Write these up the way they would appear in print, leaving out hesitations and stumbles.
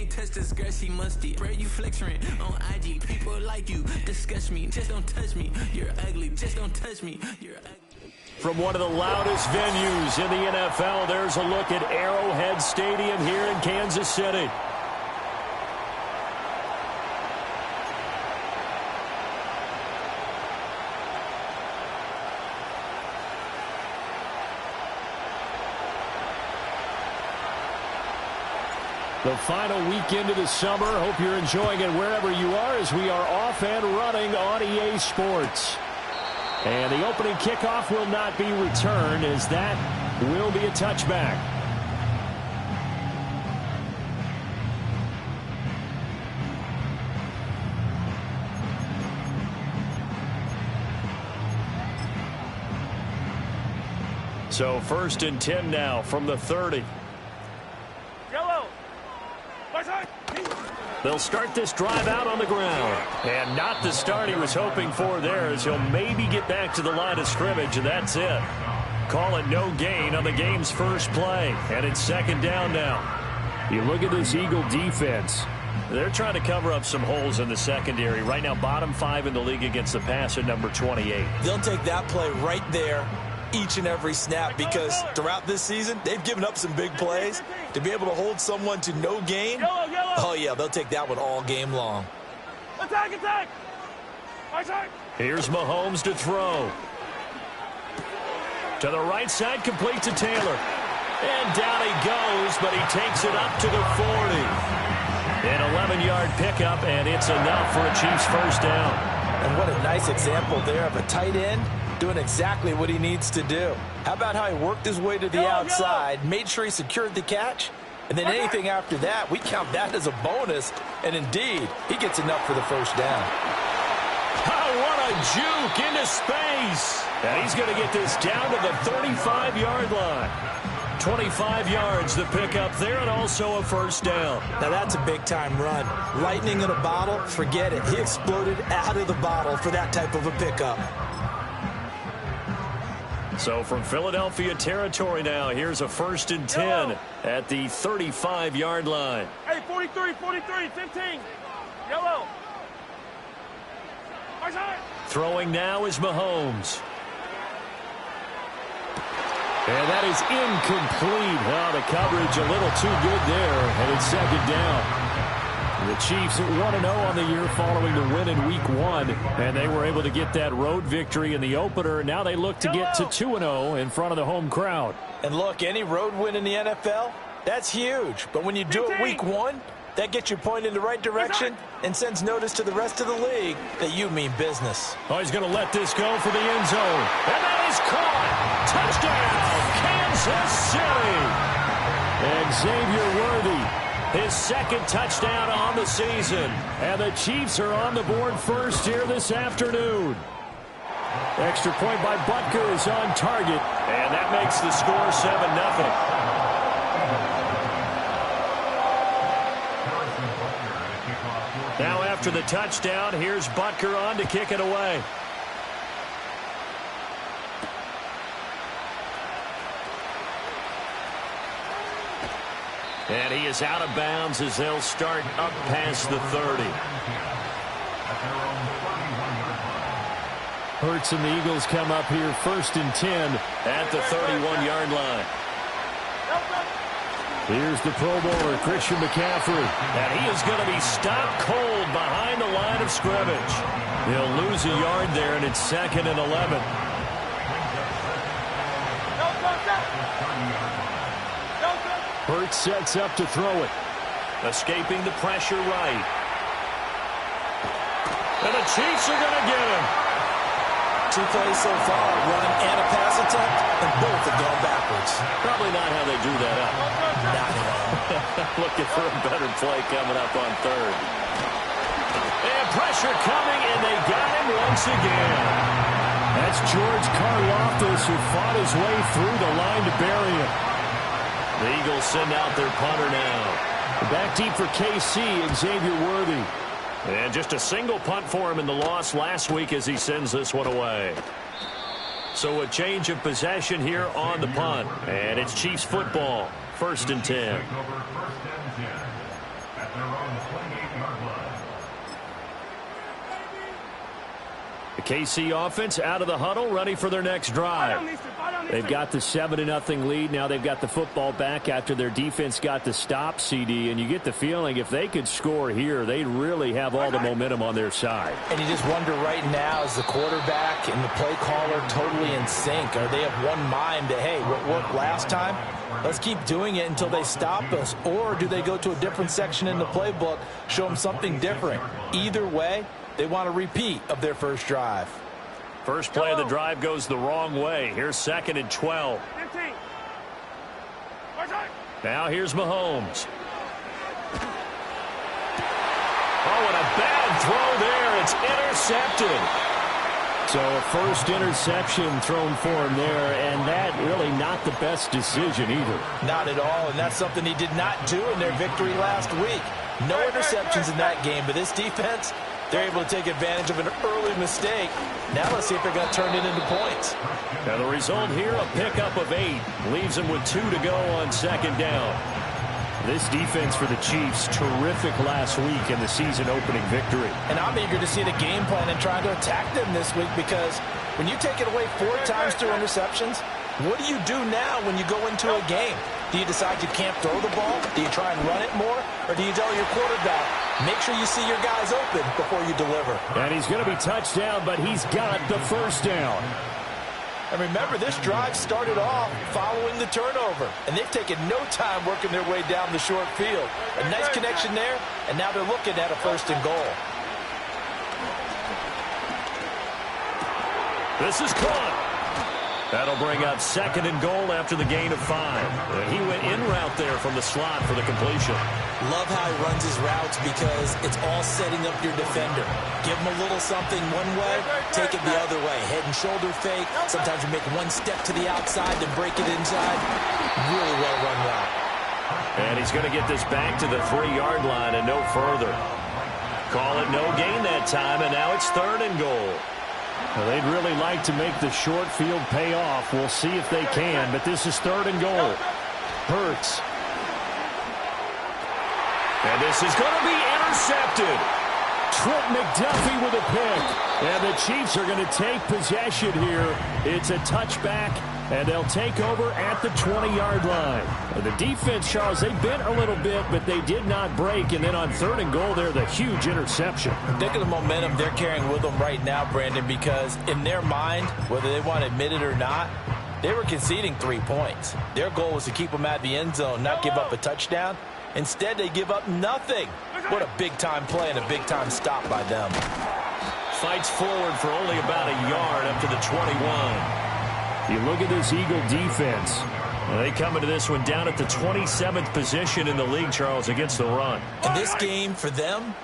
can't touch this girl, she musty. Bro, you flexing on IG. People like you disgust me. Just don't touch me. You're ugly. Just don't touch me. You're ugly. From one of the loudest venues in the NFL, there's a look at Arrowhead Stadium here in Kansas City. The final weekend of the summer. Hope you're enjoying it wherever you are as we are off and running on EA Sports. And the opening kickoff will not be returned as that will be a touchback. So 1st and 10 now from the 30. They'll start this drive out on the ground. And not the start he was hoping for there, as he'll maybe get back to the line of scrimmage, and that's it. Call it no gain on the game's first play. And it's 2nd down now. You look at this Eagle defense. They're trying to cover up some holes in the secondary. Right now, bottom 5 in the league against the pass at number 28. They'll take that play right there each and every snap, because throughout this season, they've given up some big plays. To be able to hold someone to no gain, oh yeah, they'll take that one all game long. Attack, attack! Here's Mahomes to throw. To the right side, complete to Taylor. And down he goes, but he takes it up to the 40. An 11-yard pickup, and it's enough for a Chiefs first down. And what a nice example there of a tight end doing exactly what he needs to do. How about how he worked his way to the outside, made sure he secured the catch, and then anything after that, we count that as a bonus. And indeed, he gets enough for the first down. Oh, what a juke into space. And he's going to get this down to the 35-yard line. 25 yards the pickup there, and also a first down. Now that's a big-time run. Lightning in a bottle, forget it. He exploded out of the bottle for that type of a pickup. So from Philadelphia territory now, here's a 1st and 10 at the 35-yard line. Hey, 43, 15. Yellow. Throwing now is Mahomes. And that is incomplete. Well, the coverage a little too good there, and it's 2nd down. The Chiefs at 1-0 on the year following the win in Week 1, and they were able to get that road victory in the opener. Now they look to get to 2-0 in front of the home crowd. And look, any road win in the NFL, that's huge. But when you do it Week 1, that gets you pointed in the right direction and sends notice to the rest of the league that you mean business. Oh, he's going to let this go for the end zone. And that is caught. Touchdown, Kansas City. And Xavier Worthy, his 2nd touchdown on the season. And the Chiefs are on the board first here this afternoon. Extra point by Butker is on target. And that makes the score 7-0. Now after the touchdown, here's Butker on to kick it away. And he is out of bounds as they'll start up past the 30. Hurts and the Eagles come up here 1st and 10 at the 31-yard line. Here's the Pro Bowler, Christian McCaffrey. And he is going to be stopped cold behind the line of scrimmage. He'll lose a yard there, and it's 2nd and 11. Hurts sets up to throw it. Escaping the pressure right. And the Chiefs are going to get him. 2 plays so far, run and a pass attempt, and both have gone backwards. Probably not how they drew that up. Not at all. Looking for a better play coming up on 3rd. And pressure coming, and they got him once again. That's George Karlaftis, who fought his way through the line to bury him. The Eagles send out their punter now. Back deep for KC, Xavier Worthy. And just a single punt for him in the loss last week as he sends this one away. So a change of possession here on the punt. And it's Chiefs football, 1st and 10. at their own 28-yard line. The KC offense out of the huddle, ready for their next drive. They've got the 7-0 lead. Now they've got the football back after their defense got the stop, CD. And you get the feeling if they could score here, they'd really have all the momentum on their side. And you just wonder right now, is the quarterback and the play caller totally in sync? Are they of one mind that, hey, what worked last time? Let's keep doing it until they stop us. Or do they go to a different section in the playbook, show them something different? Either way, they want a repeat of their first drive. First play of the drive goes the wrong way. Here's 2nd and 12. 15. Now here's Mahomes. Oh, and a bad throw there. It's intercepted. So a first interception thrown for him there, and that really not the best decision either. Not at all, and that's something he did not do in their victory last week. No interceptions in that game, but this defense, they're able to take advantage of an early mistake. Now let's see if they're going to turn it into points. Now the result here, a pickup of 8. Leaves them with 2 to go on 2nd down. This defense for the Chiefs, terrific last week in the season-opening victory. And I'm eager to see the game plan and trying to attack them this week, because when you take it away 4 times through interceptions, what do you do now when you go into a game? Do you decide you can't throw the ball? Do you try and run it more? Or do you tell your quarterback, make sure you see your guys open before you deliver? And he's going to be touched down, but he's got the first down. And remember, this drive started off following the turnover, and they've taken no time working their way down the short field. A nice connection there, and now they're looking at a 1st and goal. This is caught. That'll bring up 2nd and goal after the gain of 5. He went in route there from the slot for the completion. Love how he runs his routes because it's all setting up your defender. Give him a little something one way, take it the other way. Head and shoulder fake. Sometimes you make one step to the outside, then break it inside. Really well run route. And he's going to get this back to the 3-yard line and no further. Call it no gain that time, and now it's 3rd and goal. Well, they'd really like to make the short field pay off. We'll see if they can, but this is 3rd and goal. Hurts. And this is going to be intercepted. Trent McDuffie with a pick. And the Chiefs are going to take possession here. It's a touchback, and they'll take over at the 20-yard line. And the defense, Charles, they bent a little bit, but they did not break. And then on 3rd and goal there, the huge interception. Think of the momentum they're carrying with them right now, Brandon, because in their mind, whether they want to admit it or not, they were conceding 3 points. Their goal was to keep them out of the end zone, not give up a touchdown. Instead, they give up nothing. What a big-time play and a big-time stop by them. Fights forward for only about a yard up to the 21. You look at this Eagle defense. They come into this one down at the 27th position in the league, Charles, against the run. And this game for them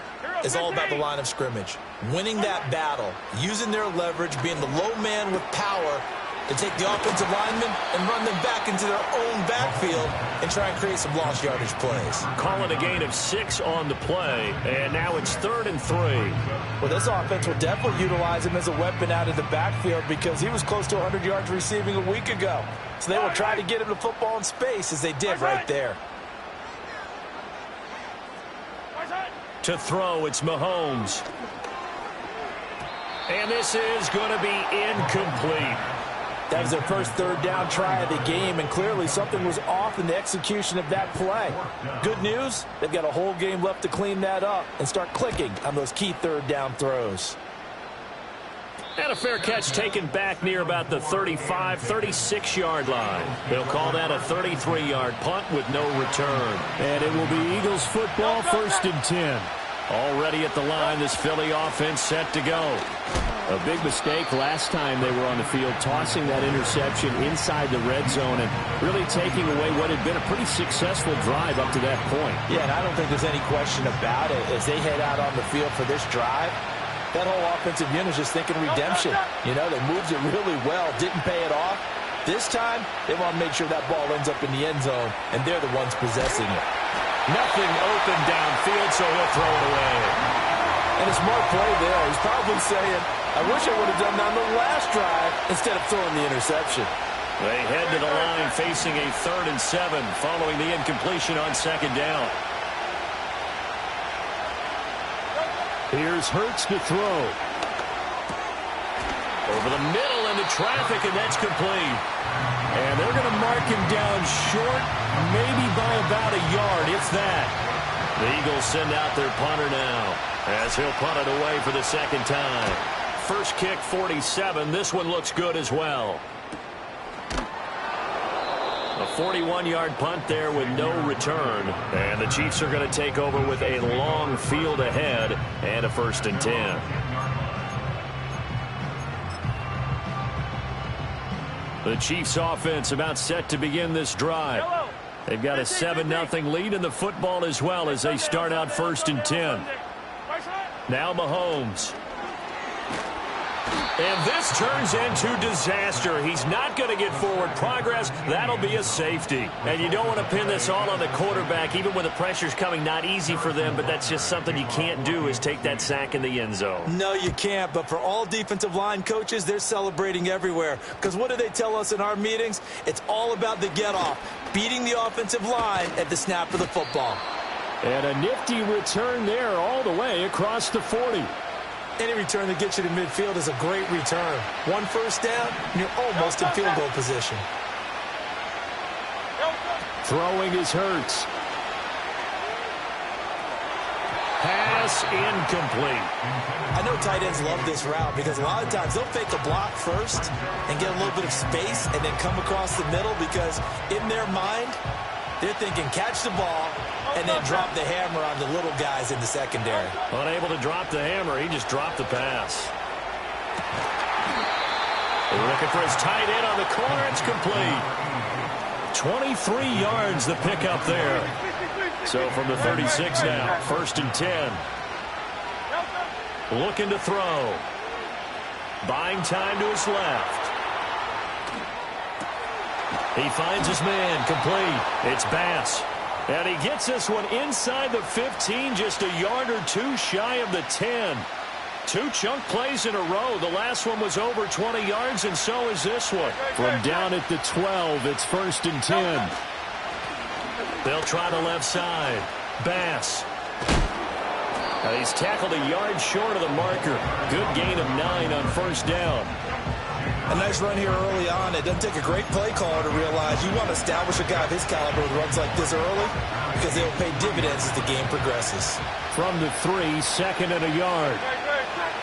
is all about the line of scrimmage. Winning that battle, using their leverage, being the low man with power to take the offensive linemen and run them back into their own backfield and try and create some lost yardage plays. Call it a gain of 6 on the play, and now it's 3rd and 3. Well, this offense will definitely utilize him as a weapon out of the backfield because he was close to 100 yards receiving a week ago. So they will try to get him the football in space as they did right there. To throw, it's Mahomes. And this is going to be incomplete. That was their first 3rd down try of the game, and clearly something was off in the execution of that play. Good news, they've got a whole game left to clean that up and start clicking on those key 3rd down throws. And a fair catch taken back near about the 35, 36-yard line. They'll call that a 33-yard punt with no return. And it will be Eagles football, 1st and 10. Already at the line, this Philly offense set to go. A big mistake last time they were on the field, tossing that interception inside the red zone and really taking away what had been a pretty successful drive up to that point. Yeah, and I don't think there's any question about it. As they head out on the field for this drive, that whole offensive unit is just thinking redemption. You know, they moved it really well, didn't pay it off. This time, they want to make sure that ball ends up in the end zone, and they're the ones possessing it. Nothing open downfield, so he'll throw it away. And a smart play there. He's probably saying, I wish I would have done that on the last drive instead of throwing the interception. They head to the line facing a 3rd and 7 following the incompletion on 2nd down. Here's Hurts to throw. Over the middle into traffic, and that's complete. And they're going to mark him down short, maybe by about a yard, if that. The Eagles send out their punter now, as he'll punt it away for the second time. First kick, 47. This one looks good as well. A 41-yard punt there with no return. And the Chiefs are going to take over with a long field ahead and a 1st and 10. The Chiefs offense about set to begin this drive. They've got a 7-0 lead in the football as well as they start out 1st and 10. Now Mahomes. And this turns into disaster. He's not going to get forward progress. That'll be a safety. And you don't want to pin this all on the quarterback, even when the pressure's coming. Not easy for them, but that's just something you can't do, is take that sack in the end zone. No, you can't. But for all defensive line coaches, they're celebrating everywhere. Because what do they tell us in our meetings? It's all about the get-off, beating the offensive line at the snap of the football. And a nifty return there all the way across the 40. Any return that gets you to midfield is a great return. 1 first down, and you're almost in field goal position. Throwing is Hurts. Pass incomplete. I know tight ends love this route because a lot of times they'll fake a block first and get a little bit of space and then come across the middle because in their mind, they're thinking catch the ball and then drop the hammer on the little guys in the secondary. Unable to drop the hammer, he just dropped the pass. Looking for his tight end on the corner, it's complete. 23 yards the pickup there. So from the 36 now, 1st and 10. Looking to throw. Buying time to his left. He finds his man, complete. It's Bass. And he gets this one inside the 15, just a yard or two shy of the 10. 2 chunk plays in a row. The last one was over 20 yards, and so is this one. From down at the 12, it's 1st and 10. They'll try the left side. Bass. And he's tackled a yard short of the marker. Good gain of 9 on 1st down. A nice run here early on. It doesn't take a great play caller to realize you want to establish a guy of his caliber with runs like this early because they'll pay dividends as the game progresses. From the 3, 2nd and a yard.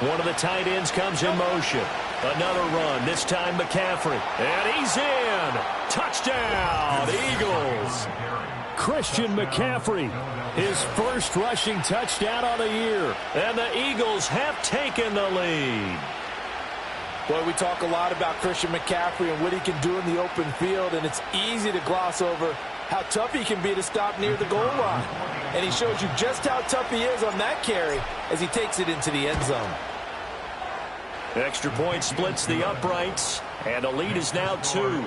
One of the tight ends comes in motion. Another run, this time McCaffrey. And he's in. Touchdown, Eagles. Christian McCaffrey, his first rushing touchdown on the year. And the Eagles have taken the lead. Boy, we talk a lot about Christian McCaffrey and what he can do in the open field, and it's easy to gloss over how tough he can be to stop near the goal line. And he shows you just how tough he is on that carry as he takes it into the end zone. Extra point splits the uprights, and the lead is now 2.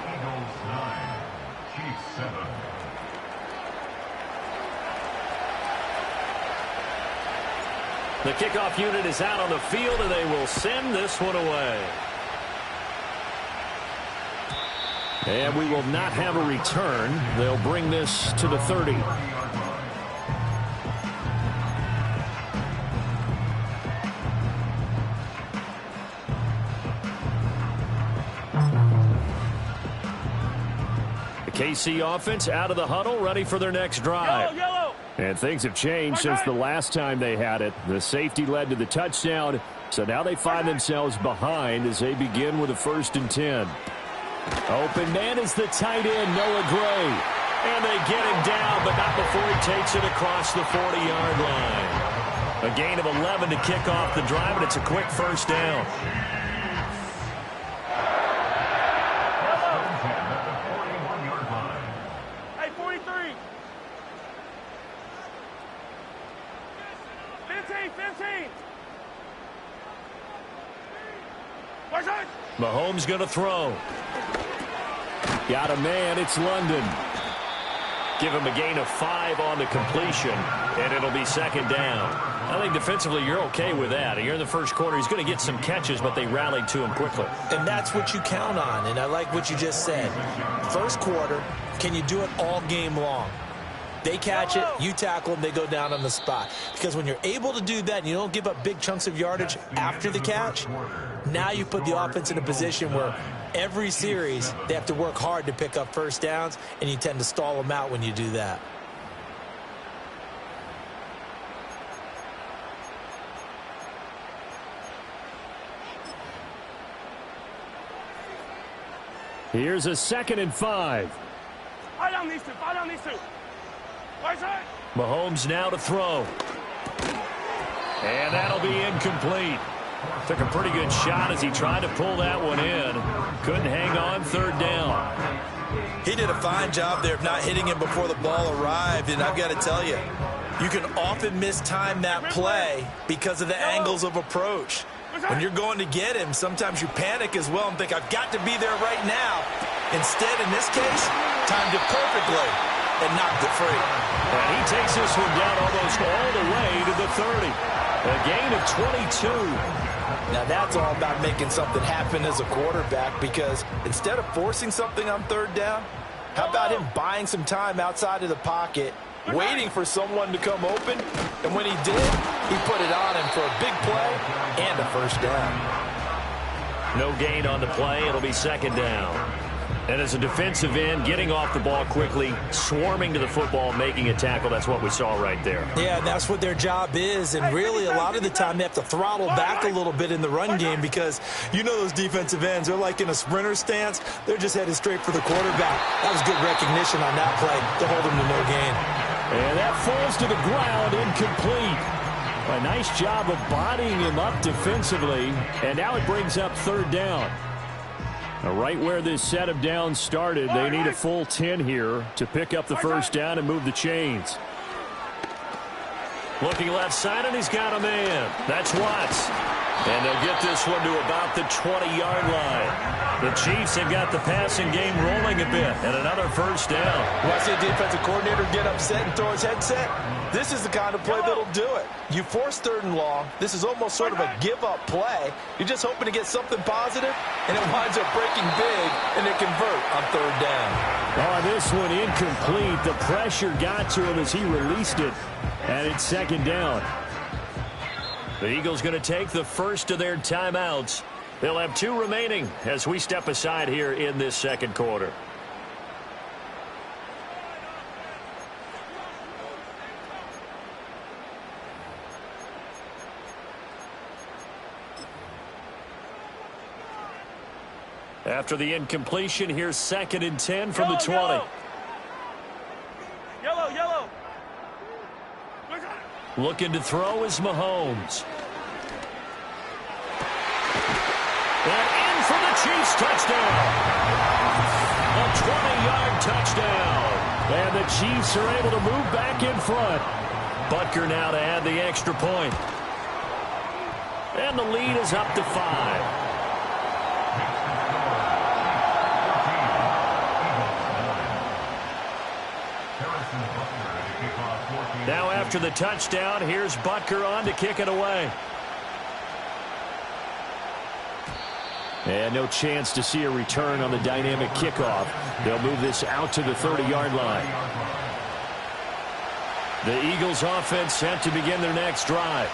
The kickoff unit is out on the field, and they will send this one away. And we will not have a return. They'll bring this to the 30. The KC offense out of the huddle, ready for their next drive. Yellow. And things have changed since the last time they had it. The safety led to the touchdown, so now they find themselves behind as they begin with a 1st and 10. Open man is the tight end, Noah Gray. And they get him down, but not before he takes it across the 40-yard line. A gain of 11 to kick off the drive, and it's a quick 1st down. Hey, 43. 15. Mahomes going to throw. Got a man, it's London. Give him a gain of 5 on the completion, and it'll be 2nd down. I think defensively you're okay with that. You're in the first quarter. He's going to get some catches, but they rallied to him quickly. And that's what you count on, and I like what you just said. First quarter, can you do it all game long? They catch it, you tackle them, they go down on the spot. Because when you're able to do that and you don't give up big chunks of yardage after the catch, now you put the offense in a position where every series they have to work hard to pick up first downs, and you tend to stall them out when you do that. Here's a 2nd and 5. Fire down these two. Fire down these two. Right side. Mahomes now to throw. And that'll be incomplete. Took a pretty good shot as he tried to pull that one in. Couldn't hang on 3rd down. He did a fine job there of not hitting him before the ball arrived, and I've got to tell you, you can often mistime that play because of the angles of approach. When you're going to get him, sometimes you panic as well and think, I've got to be there right now. Instead, in this case, timed it perfectly and knocked it free. And he takes this one down almost all the way to the 30. A gain of 22. Now, that's all about making something happen as a quarterback, because instead of forcing something on 3rd down, how about him buying some time outside of the pocket, waiting for someone to come open, and when he did, he put it on him for a big play and a first down. No gain on the play. It'll be 2nd down. And as a defensive end, getting off the ball quickly, swarming to the football, making a tackle, that's what we saw right there. Yeah, that's what their job is, and really a lot of the time they have to throttle back a little bit in the run game, because you know those defensive ends, they're like in a sprinter stance. They're just headed straight for the quarterback. That was good recognition on that play to hold him to no gain. And that falls to the ground, incomplete. A nice job of bodying him up defensively, and now it brings up 3rd down. Now, right where this set of downs started, they need a full 10 here to pick up the first down and move the chains. Looking left side, and he's got a man. That's Watts. And they'll get this one to about the 20-yard line. The Chiefs have got the passing game rolling a bit, and another first down. Want to see a defensive coordinator get upset and throw his headset? This is the kind of play that'll do it. You force 3rd and long. This is almost sort of a give-up play. You're just hoping to get something positive, and it winds up breaking big, and they convert on 3rd down. Oh, this one incomplete. The pressure got to him as he released it, and it's 2nd down. The Eagles going to take the first of their timeouts. They'll have 2 remaining as we step aside here in this 2nd quarter. After the incompletion, here's 2nd and 10 from the 20. Yellow. Looking to throw is Mahomes. And in for the Chiefs touchdown. A 20-yard touchdown. And the Chiefs are able to move back in front. Butker now to add the extra point. And the lead is up to 5. Now after the touchdown, here's Butker on to kick it away. And no chance to see a return on the dynamic kickoff. They'll move this out to the 30-yard line. The Eagles offense set to begin their next drive.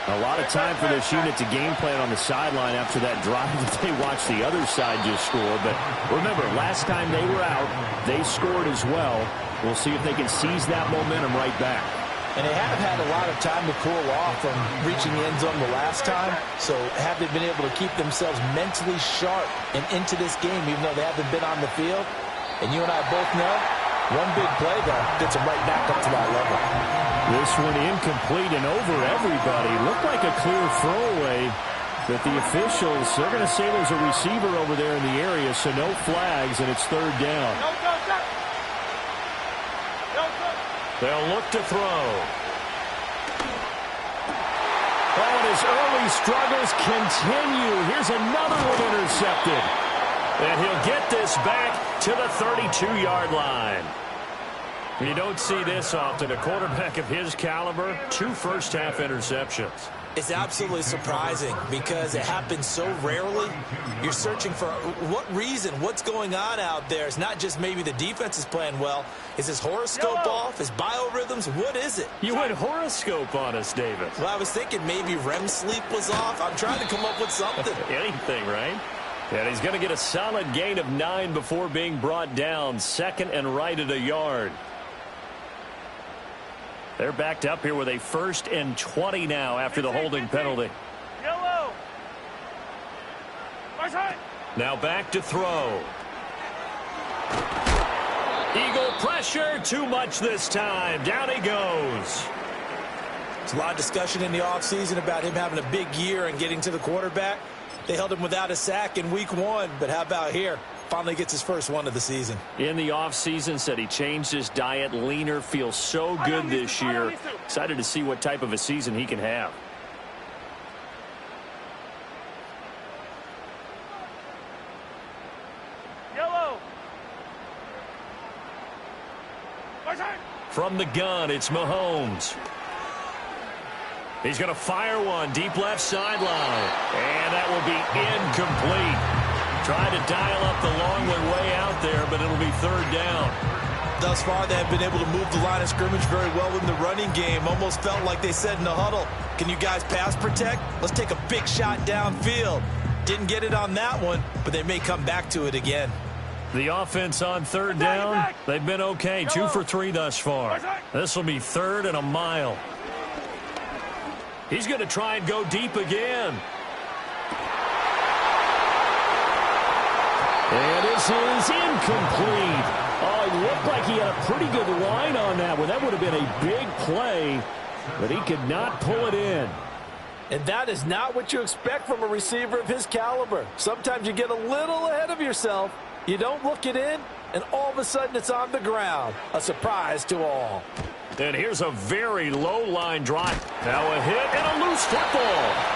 A lot of time for this unit to game plan on the sideline after that drive that they watched the other side just score. But remember, last time they were out, they scored as well. We'll see if they can seize that momentum right back. And they have had a lot of time to cool off from reaching the end zone the last time. So have they been able to keep themselves mentally sharp and into this game, even though they haven't been on the field? And you and I both know, one big play, though, gets them right back up to that level. This one incomplete and over everybody. Looked like a clear throwaway. But the officials, they're going to say there's a receiver over there in the area, so no flags, and it's 3rd down. They'll look to throw. Oh, and his early struggles continue. Here's another one intercepted. And he'll get this back to the 32-yard line. You don't see this often. A quarterback of his caliber, 2 first-half interceptions. It's absolutely surprising because it happens so rarely. You're searching for what reason, what's going on out there. It's not just maybe the defense is playing well. Is his horoscope off? His biorhythms? What is it? You went horoscope on us, David. Well, I was thinking maybe REM sleep was off. I'm trying to come up with something. Anything, right? And he's going to get a solid gain of 9 before being brought down. 2nd and right at a yard. They're backed up here with a 1st and 20 now after the holding penalty. Yellow. Now back to throw. Eagle pressure, too much this time. Down he goes. There's a lot of discussion in the offseason about him having a big year and getting to the quarterback. They held him without a sack in week 1, but how about here? Finally gets his first one of the season. In the offseason, said he changed his diet, leaner, feels so good this year. Excited to see what type of a season he can have. Yellow. From the gun, it's Mahomes. He's going to fire one deep left sideline. And that will be incomplete. Tried to dial up the long way out there, but it'll be 3rd down. Thus far, they have been able to move the line of scrimmage very well in the running game. Almost felt like they said in the huddle, can you guys pass protect? Let's take a big shot downfield. Didn't get it on that one, but they may come back to it again. The offense on 3rd down, they've been okay. 2 for 3 thus far. This will be 3rd and a mile. He's going to try and go deep again. And this is incomplete. Oh, it looked like he had a pretty good line on that one. That would have been a big play, but he could not pull it in. And that is not what you expect from a receiver of his caliber. Sometimes you get a little ahead of yourself. You don't look it in, and all of a sudden it's on the ground. A surprise to all. And here's a very low line drive. Now a hit and a loose football.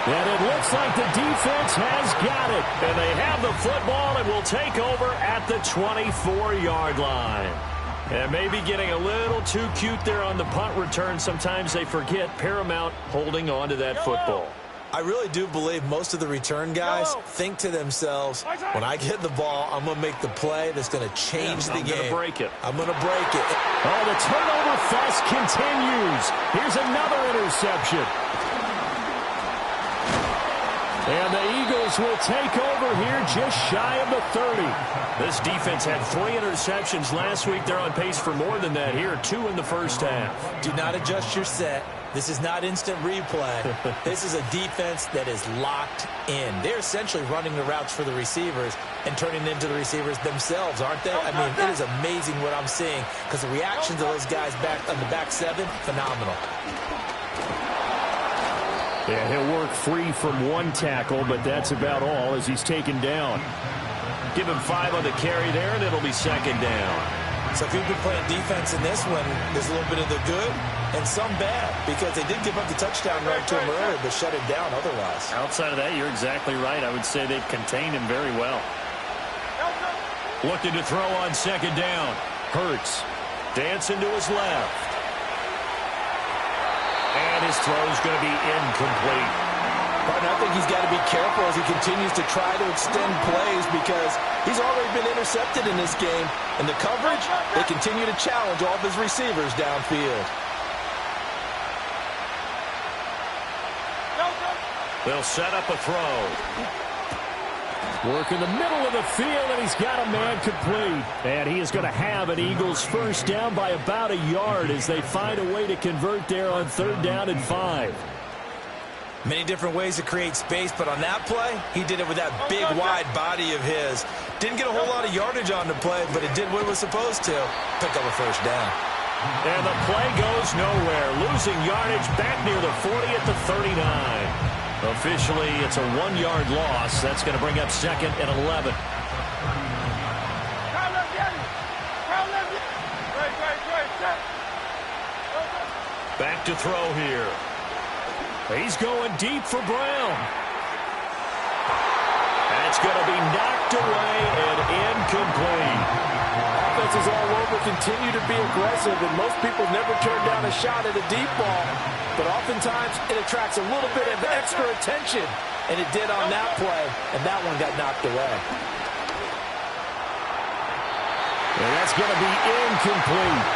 And it looks like the defense has got it. And they have the football and will take over at the 24-yard line. And maybe getting a little too cute there on the punt return. Sometimes they forget Paramount holding on to that football. I really do believe most of the return guys think to themselves, when I get the ball, I'm going to make the play that's going to change the game. I'm going to break it. I'm going to break it. Oh, the turnover fest continues. Here's another interception. And the Eagles will take over here just shy of the 30. This defense had 3 interceptions last week. They're on pace for more than that here. 2 in the first half. Do not adjust your set. This is not instant replay. This is a defense that is locked in. They're essentially running the routes for the receivers and turning them into the receivers themselves, aren't they? I mean, it is amazing what I'm seeing because the reactions of those guys back on the back 7, phenomenal. Yeah, he'll work free from 1 tackle, but that's about all as he's taken down. Give him 5 on the carry there, and it'll be 2nd down. So if you've been playing defense in this one, there's a little bit of the good and some bad because they did give up the touchdown run to him earlier, but shut it down otherwise. Outside of that, you're exactly right. I would say they've contained him very well. Looking to throw on 2nd down. Hurts. Dancing to his left. And his throw's going to be incomplete. Partner, I think he's got to be careful as he continues to try to extend plays because he's already been intercepted in this game. And the coverage, they continue to challenge all of his receivers downfield. They'll set up a throw. Work in the middle of the field, and he's got a man complete. And he is going to have an Eagles first down by about a yard as they find a way to convert there on 3rd down and 5. Many different ways to create space, but on that play, he did it with that big, wide body of his. Didn't get a whole lot of yardage on the play, but it did what it was supposed to. Pick up a first down. And the play goes nowhere. Losing yardage back near the 40 at the 39. Officially, it's a 1-yard loss. That's going to bring up 2nd and 11. Back to throw here. He's going deep for Brown. That's going to be knocked away and incomplete. defenses all over continue to be aggressive, and most people never turn down a shot at a deep ball. But oftentimes, it attracts a little bit of extra attention, and it did on that play, and that one got knocked away. And that's going to be incomplete.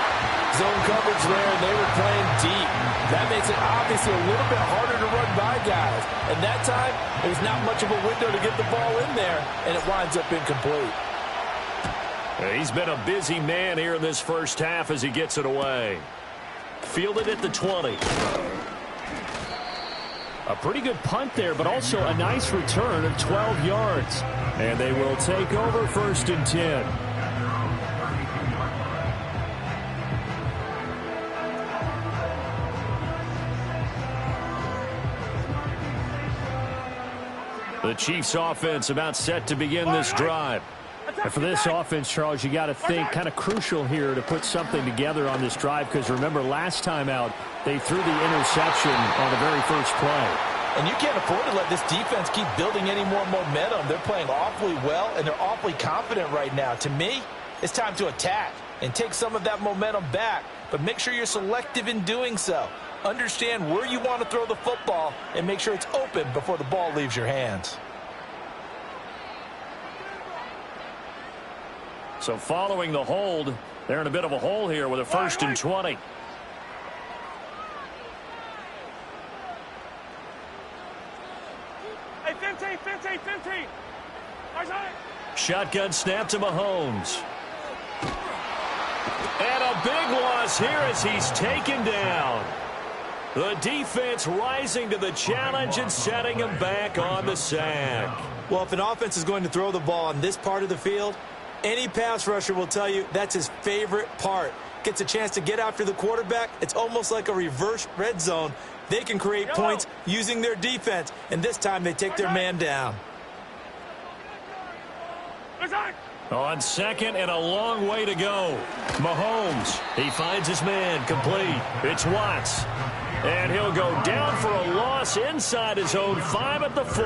Zone coverage there, and they were playing deep. That makes it obviously a little bit harder to run by guys. And that time, there's not much of a window to get the ball in there, and it winds up incomplete. He's been a busy man here in this first half as he gets it away. Fielded at the 20. A pretty good punt there, but also a nice return of 12 yards. And they will take over 1st and 10. The Chiefs offense about set to begin this drive. And for this offense, Charles, you got to think kind of crucial here to put something together on this drive, because remember last time out they threw the interception on the very first play. And you can't afford to let this defense keep building any more momentum. They're playing awfully well, and they're awfully confident right now. To me, it's time to attack and take some of that momentum back, but make sure you're selective in doing so. Understand where you want to throw the football and make sure it's open before the ball leaves your hands. So following the hold, they're in a bit of a hole here with a 1st and 20. Hey, 15, 15, 15. Shotgun snap to Mahomes. And a big loss here as he's taken down. The defense rising to the challenge and setting him back on the sack. Well, if an offense is going to throw the ball on this part of the field, any pass rusher will tell you that's his favorite part. Gets a chance to get after the quarterback. It's almost like a reverse red zone. They can create points using their defense, and this time they take their man down. On 2nd and a long way to go. Mahomes, he finds his man, complete. It's Watts. And he'll go down for a loss inside his own 5 at the 4.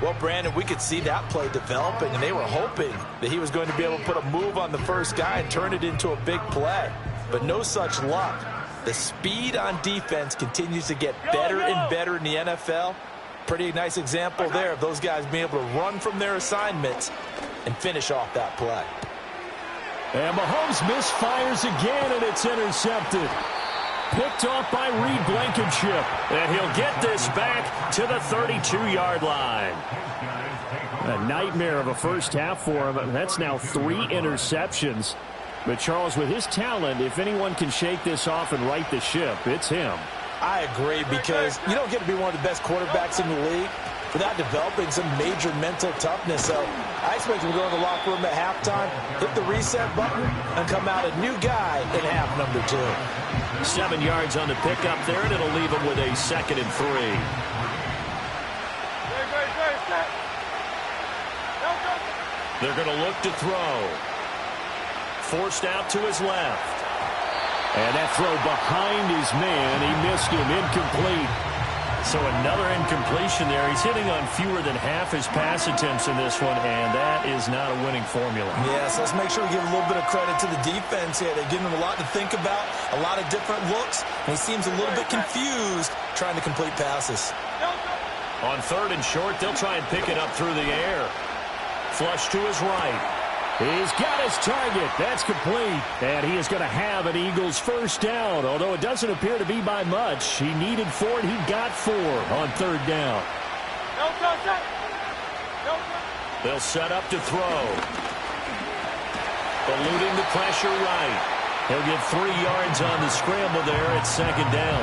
Well, Brandon, we could see that play developing, and they were hoping that he was going to be able to put a move on the first guy and turn it into a big play. But no such luck. The speed on defense continues to get better and better in the NFL. Pretty nice example there of those guys being able to run from their assignments and finish off that play. And Mahomes misfires again, and it's intercepted. Picked off by Reed Blankenship. And he'll get this back to the 32-yard line. A nightmare of a first half for him. That's now 3 interceptions. But, Charles, with his talent, if anyone can shake this off and right the ship, it's him. I agree, because you don't get to be one of the best quarterbacks in the league without developing some major mental toughness. So I expect him to go in the locker room at halftime, hit the reset button, and come out a new guy in half number 2. 7 yards on the pickup there, and it'll leave him with a 2nd and 3. They're going to look to throw. Forced out to his left. And that throw behind his man. He missed him. Incomplete. So another incompletion there. He's hitting on fewer than half his pass attempts in this one, and that is not a winning formula. Yes, let's make sure we give a little bit of credit to the defense here. They're giving him a lot to think about, a lot of different looks, and he seems a little bit confused trying to complete passes. On 3rd and short, they'll try and pick it up through the air. Flush to his right. He's got his target. That's complete. And he is going to have an Eagles first down, although it doesn't appear to be by much. He needed 4, and he got 4 on 3rd down. They'll set up to throw. Eluding the pressure right. He'll get 3 yards on the scramble there at 2nd down.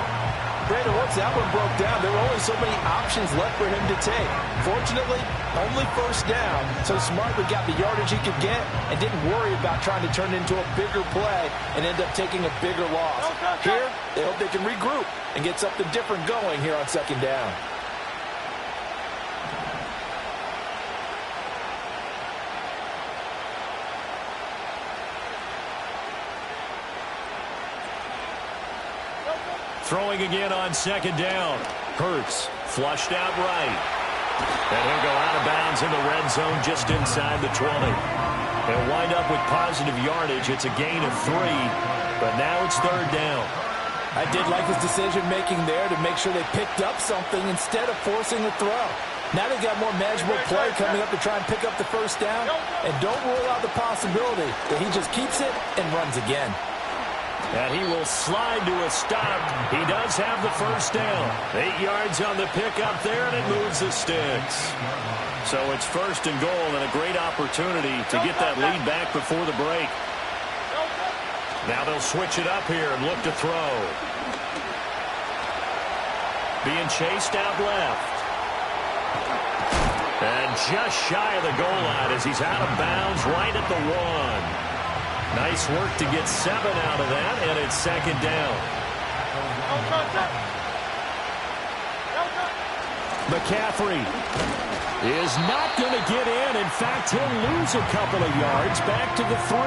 Brandon, once that one broke down, there were only so many options left for him to take. Fortunately, only first down, so smartly got the yardage he could get and didn't worry about trying to turn it into a bigger play and end up taking a bigger loss. Here, they hope they can regroup and get something different going here on 2nd down. Throwing again on 2nd down. Hurts, flushed out right. And he'll go out of bounds in the red zone just inside the 20. They'll wind up with positive yardage. It's a gain of 3, but now it's third down. I did like his decision-making there to make sure they picked up something instead of forcing a throw. Now they've got more manageable play coming up to try and pick up the first down. And don't rule out the possibility that he just keeps it and runs again. And he will slide to a stop. He does have the first down. 8 yards on the pickup there, and it moves the sticks. So it's first and goal, and a great opportunity to get that lead back before the break. Now they'll switch it up here and look to throw. Being chased out left. And just shy of the goal line as he's out of bounds right at the 1. Nice work to get 7 out of that, and it's second down. McCaffrey is not going to get in. In fact, he'll lose a couple of yards back to the 3.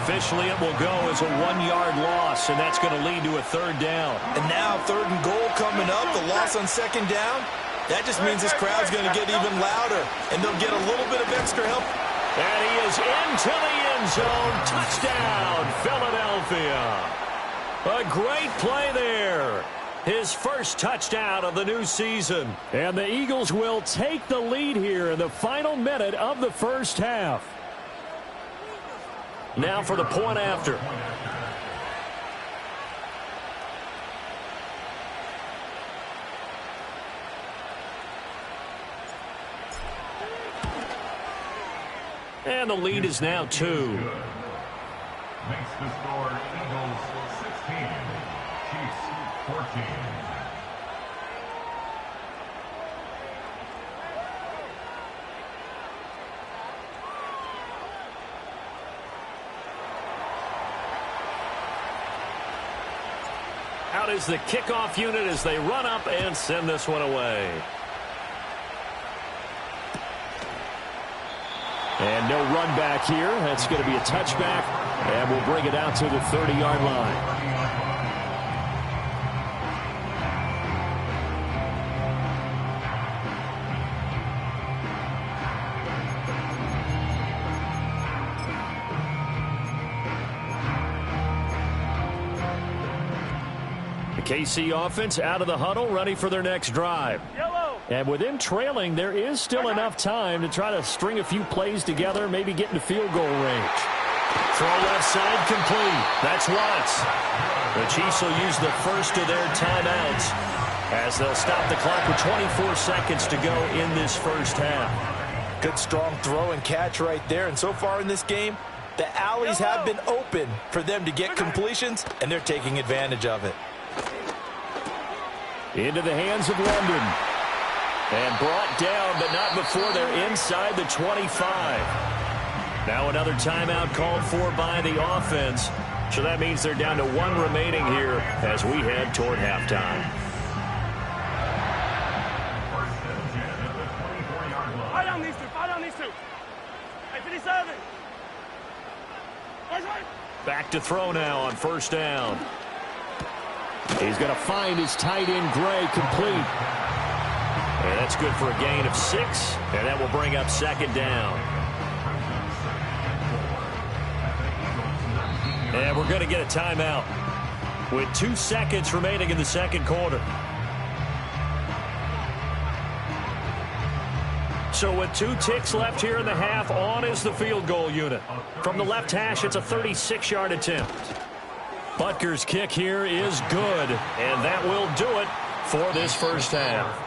Officially, it will go as a 1-yard loss, and that's going to lead to a third down. And now third and goal coming up, the loss on second down. That just means this crowd's going to get even louder, and they'll get a little bit of extra help. And he is into the end zone. Touchdown, Philadelphia. A great play there. His first touchdown of the new season. And the Eagles will take the lead here in the final minute of the first half. Now for the point after. And the lead is now 2. Makes the score Eagles 16, Chiefs 14. Out is the kickoff unit as they run up and send this one away. And no run back here. That's going to be a touchback, and we'll bring it out to the 30-yard line. The KC offense out of the huddle, ready for their next drive. And with them trailing, there is still enough time to try to string a few plays together, maybe get into field goal range. Throw left side complete. That's Watts. The Chiefs will use the first of their timeouts as they'll stop the clock with 24 seconds to go in this first half. Good strong throw and catch right there. And so far in this game, the alleys have been open for them to get completions, and they're taking advantage of it. Into the hands of London. And brought down, but not before they're inside the 25. Now another timeout called for by the offense. So that means they're down to 1 remaining here as we head toward halftime. Fight on these two. Fight on these two. Hey, 57. Back to throw now on first down. He's going to find his tight end, Gray, complete. And that's good for a gain of 6, and that will bring up second down. And we're going to get a timeout with 2 seconds remaining in the second quarter. So with 2 ticks left here in the half, on is the field goal unit. From the left hash, it's a 36-yard attempt. Butker's kick here is good, and that will do it for this first half.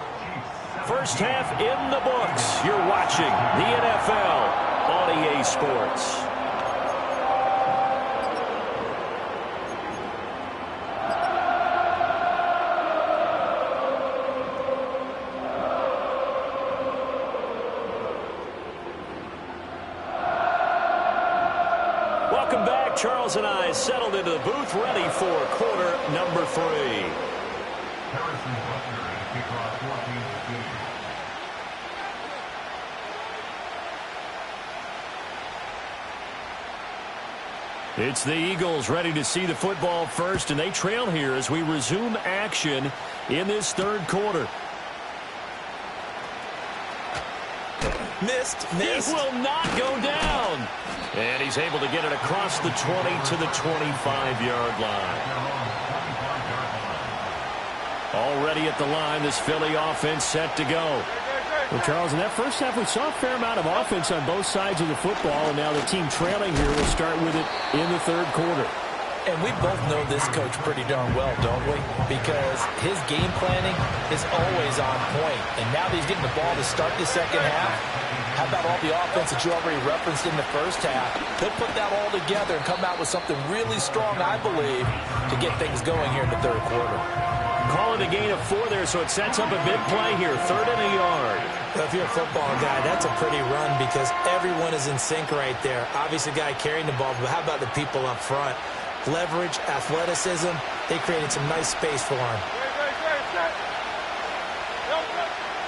First half in the books. You're watching the NFL on EA Sports. Welcome back. Charles and I settled into the booth, ready for quarter number 3. It's the Eagles ready to see the football first, and they trail here as we resume action in this third quarter. Missed. He will not go down. And he's able to get it across the 20 to the 25-yard line. Already at the line, this Philly offense set to go. Well, Charles, in that first half, we saw a fair amount of offense on both sides of the football, and now the team trailing here will start with it in the third quarter. And we both know this coach pretty darn well, don't we? Because his game planning is always on point. And now that he's getting the ball to start the second half, how about all the offense that you already referenced in the first half? He'll put that all together and come out with something really strong, I believe, to get things going here in the third quarter. Call it a gain of 4 there, so it sets up a big play here. 3rd and a yard. Well, if you're a football guy, that's a pretty run because everyone is in sync right there. Obviously, the guy carrying the ball, but how about the people up front? Leverage, athleticism, they created some nice space for him.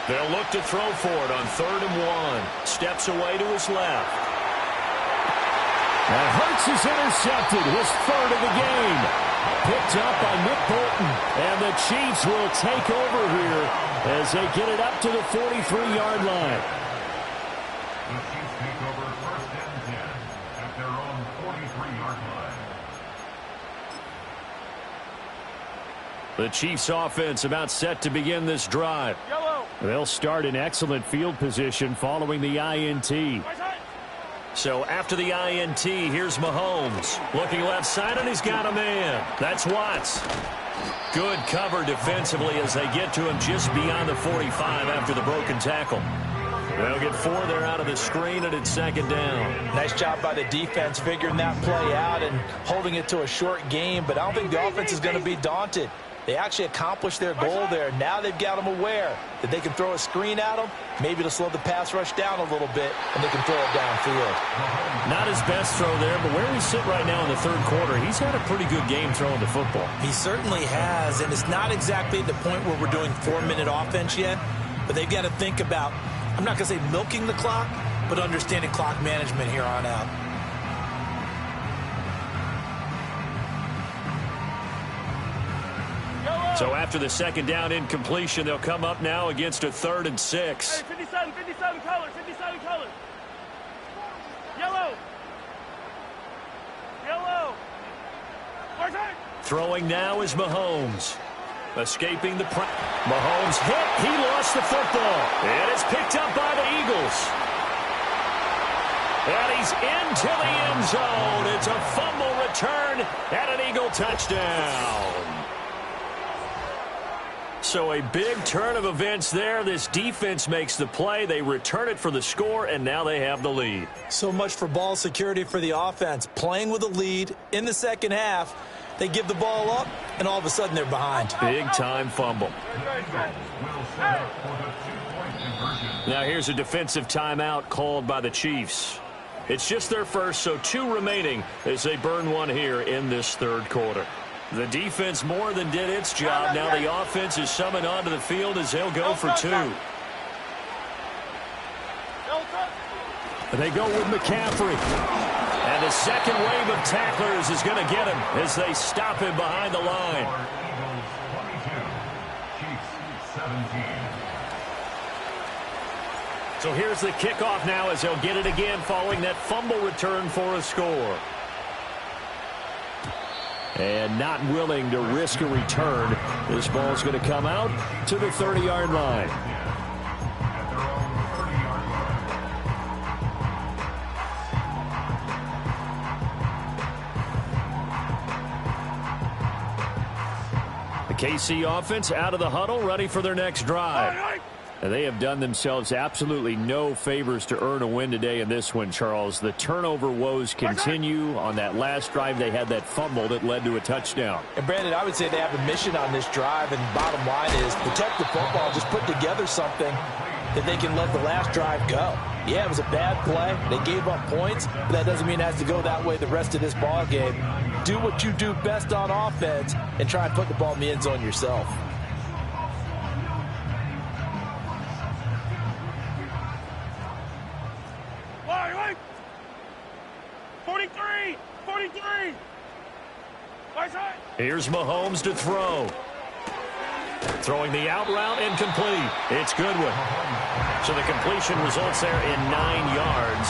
They'll look to throw for it on 3rd and 1. Steps away to his left. Now Hurts is intercepted, his 3rd of the game. Picked up by Nick Bolton. And the Chiefs will take over here as they get it up to the 43-yard line. The Chiefs take over 1st and 10 at their own 43-yard line. The Chiefs offense about set to begin this drive. They'll start in excellent field position following the INT. So after the INT, here's Mahomes. Looking left side, and he's got a man. That's Watts. Good cover defensively as they get to him just beyond the 45 after the broken tackle. They'll get 4 there out of the screen, and it's 2nd down. Nice job by the defense figuring that play out and holding it to a short game, but I don't think the offense is going to be daunted. They actually accomplished their goal there. Now they've got them aware that they can throw a screen at them, maybe to slow the pass rush down a little bit, and they can throw it downfield. Not his best throw there, but where we sit right now in the third quarter, he's had a pretty good game throwing the football. He certainly has, and it's not exactly the point where we're doing 4-minute offense yet, but they've got to think about, I'm not going to say milking the clock, but understanding clock management here on out. So after the 2nd down incompletion, they'll come up now against a 3rd and 6. Hey, 57 colors, 57 colors. Yellow. Throwing now is Mahomes. Escaping the press. Mahomes hit. He lost the football. And it's picked up by the Eagles. And he's into the end zone. It's a fumble return and an Eagle touchdown. So a big turn of events there. This defense makes the play. They return it for the score, and now they have the lead. So much for ball security for the offense. Playing with a lead in the second half, they give the ball up, and all of a sudden they're behind. Big-time fumble. Now here's a defensive timeout called by the Chiefs. It's just their first, so 2 remaining as they burn 1 here in this third quarter. The defense more than did its job. Now the offense is summoned onto the field as they'll go for 2. And they go with McCaffrey. And the second wave of tacklers is going to get him as they stop him behind the line. Eagles 22, Chiefs 17. So here's the kickoff now as they'll get it again following that fumble return for a score. And not willing to risk a return. This ball's going to come out to the 30-yard line. The KC offense out of the huddle, ready for their next drive. And they have done themselves absolutely no favors to earn a win today in this one, Charles. The turnover woes continue. On that last drive, they had that fumble that led to a touchdown. And, Brandon, I would say they have a mission on this drive, and bottom line is protect the football. Just put together something that they can let the last drive go. Yeah, it was a bad play. They gave up points, but that doesn't mean it has to go that way the rest of this ball game. Do what you do best on offense and try and put the ball in the end zone yourself. Wait. 43. Here's Mahomes to throw. Throwing the out route incomplete. It's Goodwin. So the completion results there in 9 yards.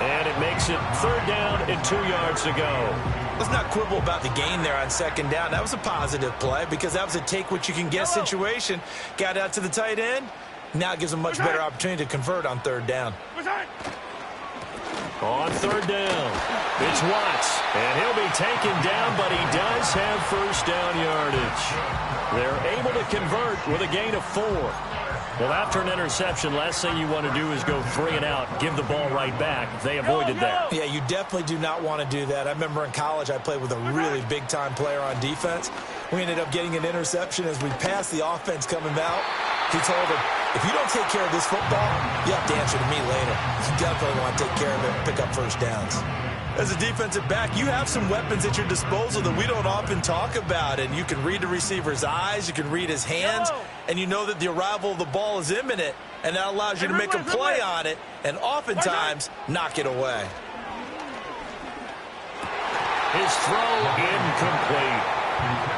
And it makes it 3rd down and 2 yards to go. Let's not quibble about the gain there on 2nd down. That was a positive play because that was a take-what-you-can-get situation. Got out to the tight end. Now it gives them a much better opportunity to convert on 3rd down. On 3rd down, it's Watts, and he'll be taken down, but he does have 1st down yardage. They're able to convert with a gain of 4. Well, after an interception, last thing you want to do is go 3 and out, give the ball right back. They avoided that. Yeah, you definitely do not want to do that. I remember in college I played with a really big-time player on defense. We ended up getting an interception as we passed the offense coming out. He told him, if you don't take care of this football, you have to answer to me later. You definitely want to take care of it and pick up 1st downs. As a defensive back, you have some weapons at your disposal that we don't often talk about. And you can read the receiver's eyes, you can read his hands, and you know that the arrival of the ball is imminent. And that allows you to make a play on it and oftentimes knock it away. His throw incomplete.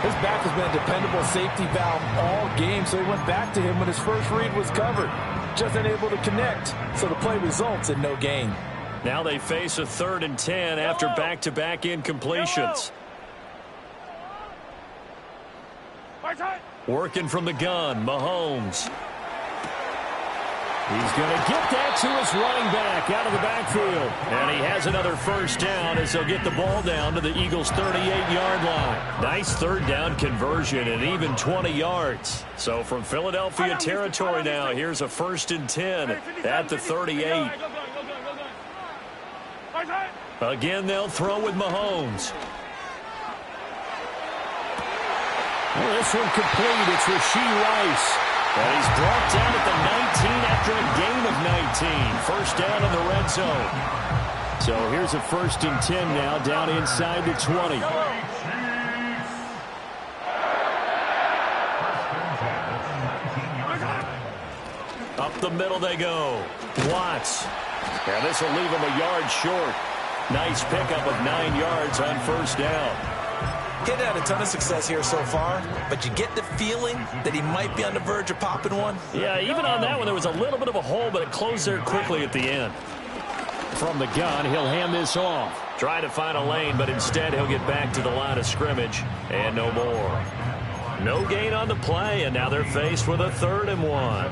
His back has been a dependable safety valve all game, so he went back to him when his first read was covered. Just unable to connect, so the play results in no gain. Now they face a 3rd and 10 after back-to-back incompletions. Working from the gun, Mahomes. He's going to get that to his running back out of the backfield. And he has another 1st down as they'll get the ball down to the Eagles' 38-yard line. Nice 3rd down conversion and even 20 yards. So from Philadelphia territory now, here's a 1st and 10 at the 38. Again, they'll throw with Mahomes. Well, this one complete. It's Rashee Rice. And he's brought down at the 19 after a gain of 19. 1st down in the red zone. So here's a 1st and 10 now down inside the 20. Up the middle they go. Watts. And this will leave him a yard short. Nice pickup of 9 yards on 1st down. He'd had a ton of success here so far, but you get the feeling that he might be on the verge of popping one. Yeah, even on that one, there was a little bit of a hole, but it closed there quickly at the end. From the gun, he'll hand this off. Try to find a lane, but instead he'll get back to the line of scrimmage, and no more. No gain on the play, and now they're faced with a 3rd and 1.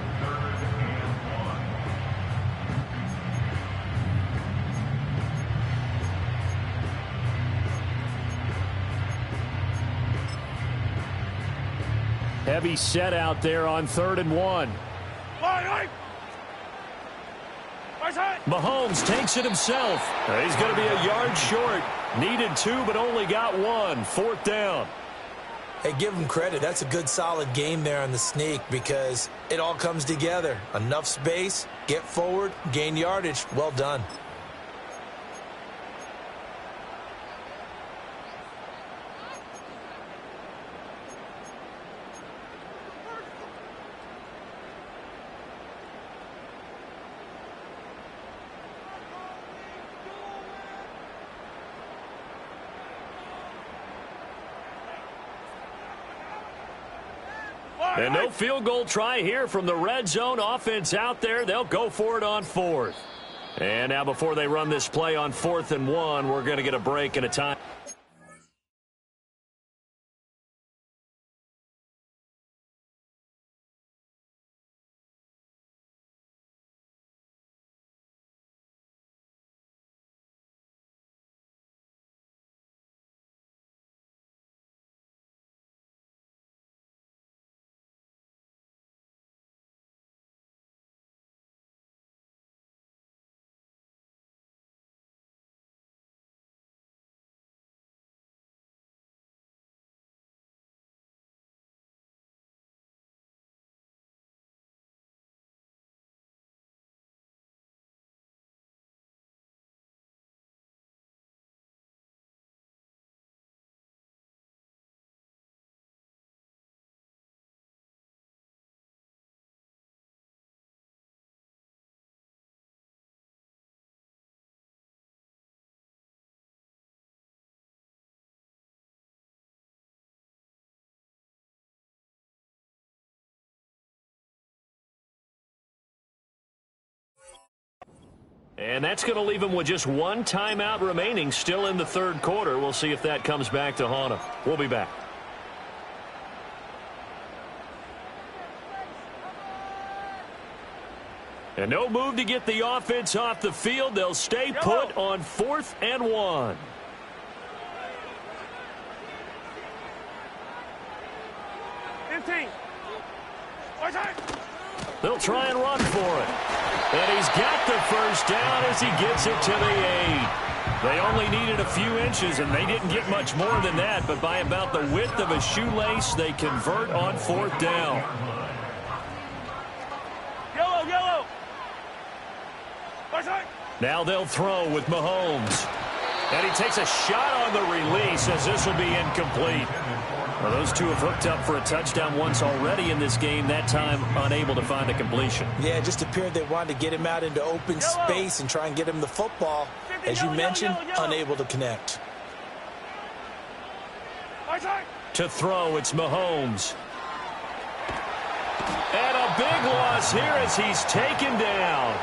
Heavy set out there on 3rd and 1. Mahomes takes it himself. He's going to be a yard short. Needed 2, but only got 1. 4th down. Hey, give him credit. That's a good, solid game there on the sneak because it all comes together. Enough space, get forward, gain yardage. Well done. And no field goal try here from the red zone. Offense out there. They'll go for it on 4th. And now before they run this play on 4th and 1, we're going to get a break and a time. And that's going to leave him with just one timeout remaining still in the third quarter. We'll see if that comes back to haunt him. We'll be back. And no move to get the offense off the field. They'll stay put on 4th and 1. They'll try and run for it. And he's got the first down as he gets it to the 8. They only needed a few inches, and they didn't get much more than that. But by about the width of a shoelace, they convert on 4th down. Yellow. Now they'll throw with Mahomes. And he takes a shot on the release as this will be incomplete. Well, those two have hooked up for a touchdown once already in this game, that time unable to find a completion. Yeah, it just appeared they wanted to get him out into open space and try and get him the football. As you mentioned, unable to connect. To throw, it's Mahomes. And a big loss here as he's taken down.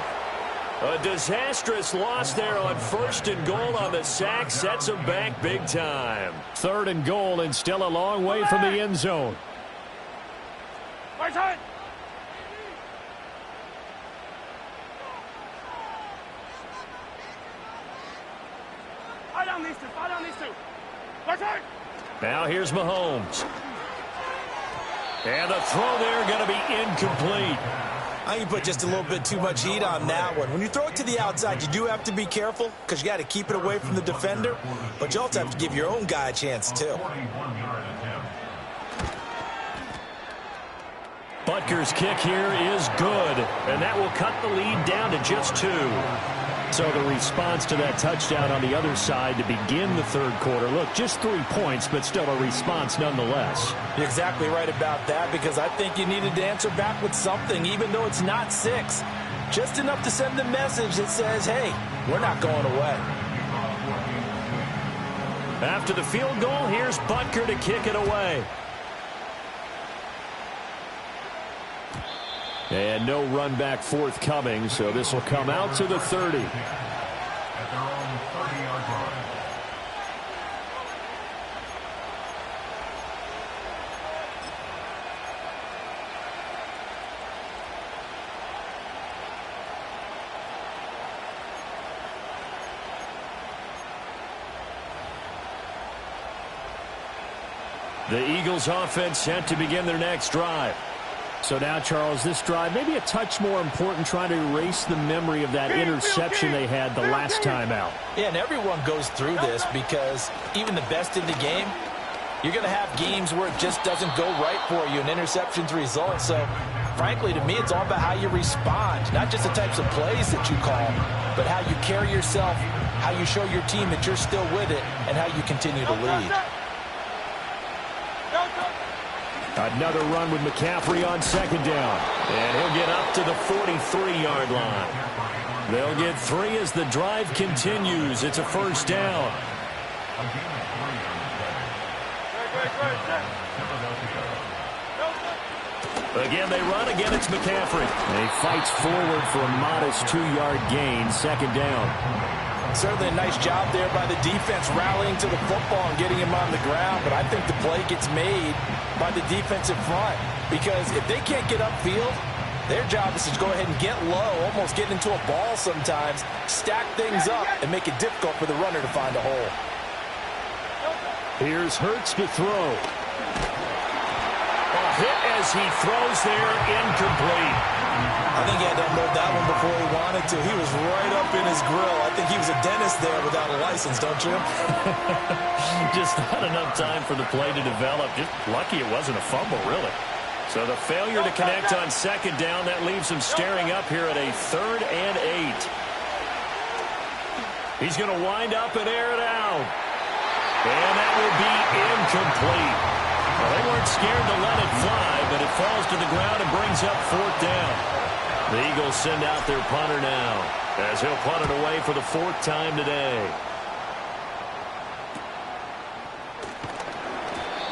A disastrous loss there on 1st and goal on the sack. Sets him back big time. 3rd and goal and still a long way from the end zone. Right side. Fire down these two. Right side. Now here's Mahomes. And the throw there going to be incomplete. I think you put just a little bit too much heat on that one. When you throw it to the outside, you do have to be careful because you got to keep it away from the defender, but you also have to give your own guy a chance too. Butker's kick here is good, and that will cut the lead down to just 2. So the response to that touchdown on the other side to begin the third quarter. Look, just 3 points, but still a response nonetheless. You're exactly right about that because I think you needed to answer back with something, even though it's not 6. Just enough to send a message that says, hey, we're not going away. After the field goal, here's Butker to kick it away. And no run back forthcoming, so this will come out to the 30. At their own 30-yard line. The Eagles offense set to begin their next drive. So now, Charles, this drive maybe a touch more important, trying to erase the memory of that interception they had the last time out. Yeah, and everyone goes through this because even the best in the game, you're going to have games where it just doesn't go right for you and interceptions result. So, frankly, to me, it's all about how you respond, not just the types of plays that you call, but how you carry yourself, how you show your team that you're still with it, and how you continue to lead. Another run with McCaffrey on 2nd down. And he'll get up to the 43-yard line. They'll get 3 as the drive continues. It's a 1st down. Again, they run. Again, it's McCaffrey. And he fights forward for a modest 2-yard gain. 2nd down. Certainly a nice job there by the defense rallying to the football and getting him on the ground, but I think the play gets made by the defensive front because if they can't get upfield, their job is to go ahead and get low, almost get into a ball sometimes, stack things up, and make it difficult for the runner to find a hole. Here's Hurts to throw. A hit as he throws there, incomplete. I think he had to unload that one before he wanted to. He was right up in his grill. I think he was a dentist there without a license, don't you? Just not enough time for the play to develop. Just lucky it wasn't a fumble, really. So the failure to connect on 2nd down, that leaves him staring up here at a 3rd and 8. He's going to wind up and air it out. And that will be incomplete. Well, they weren't scared to let it fly, but it falls to the ground and brings up 4th down. The Eagles send out their punter now, as he'll punt it away for the 4th time today.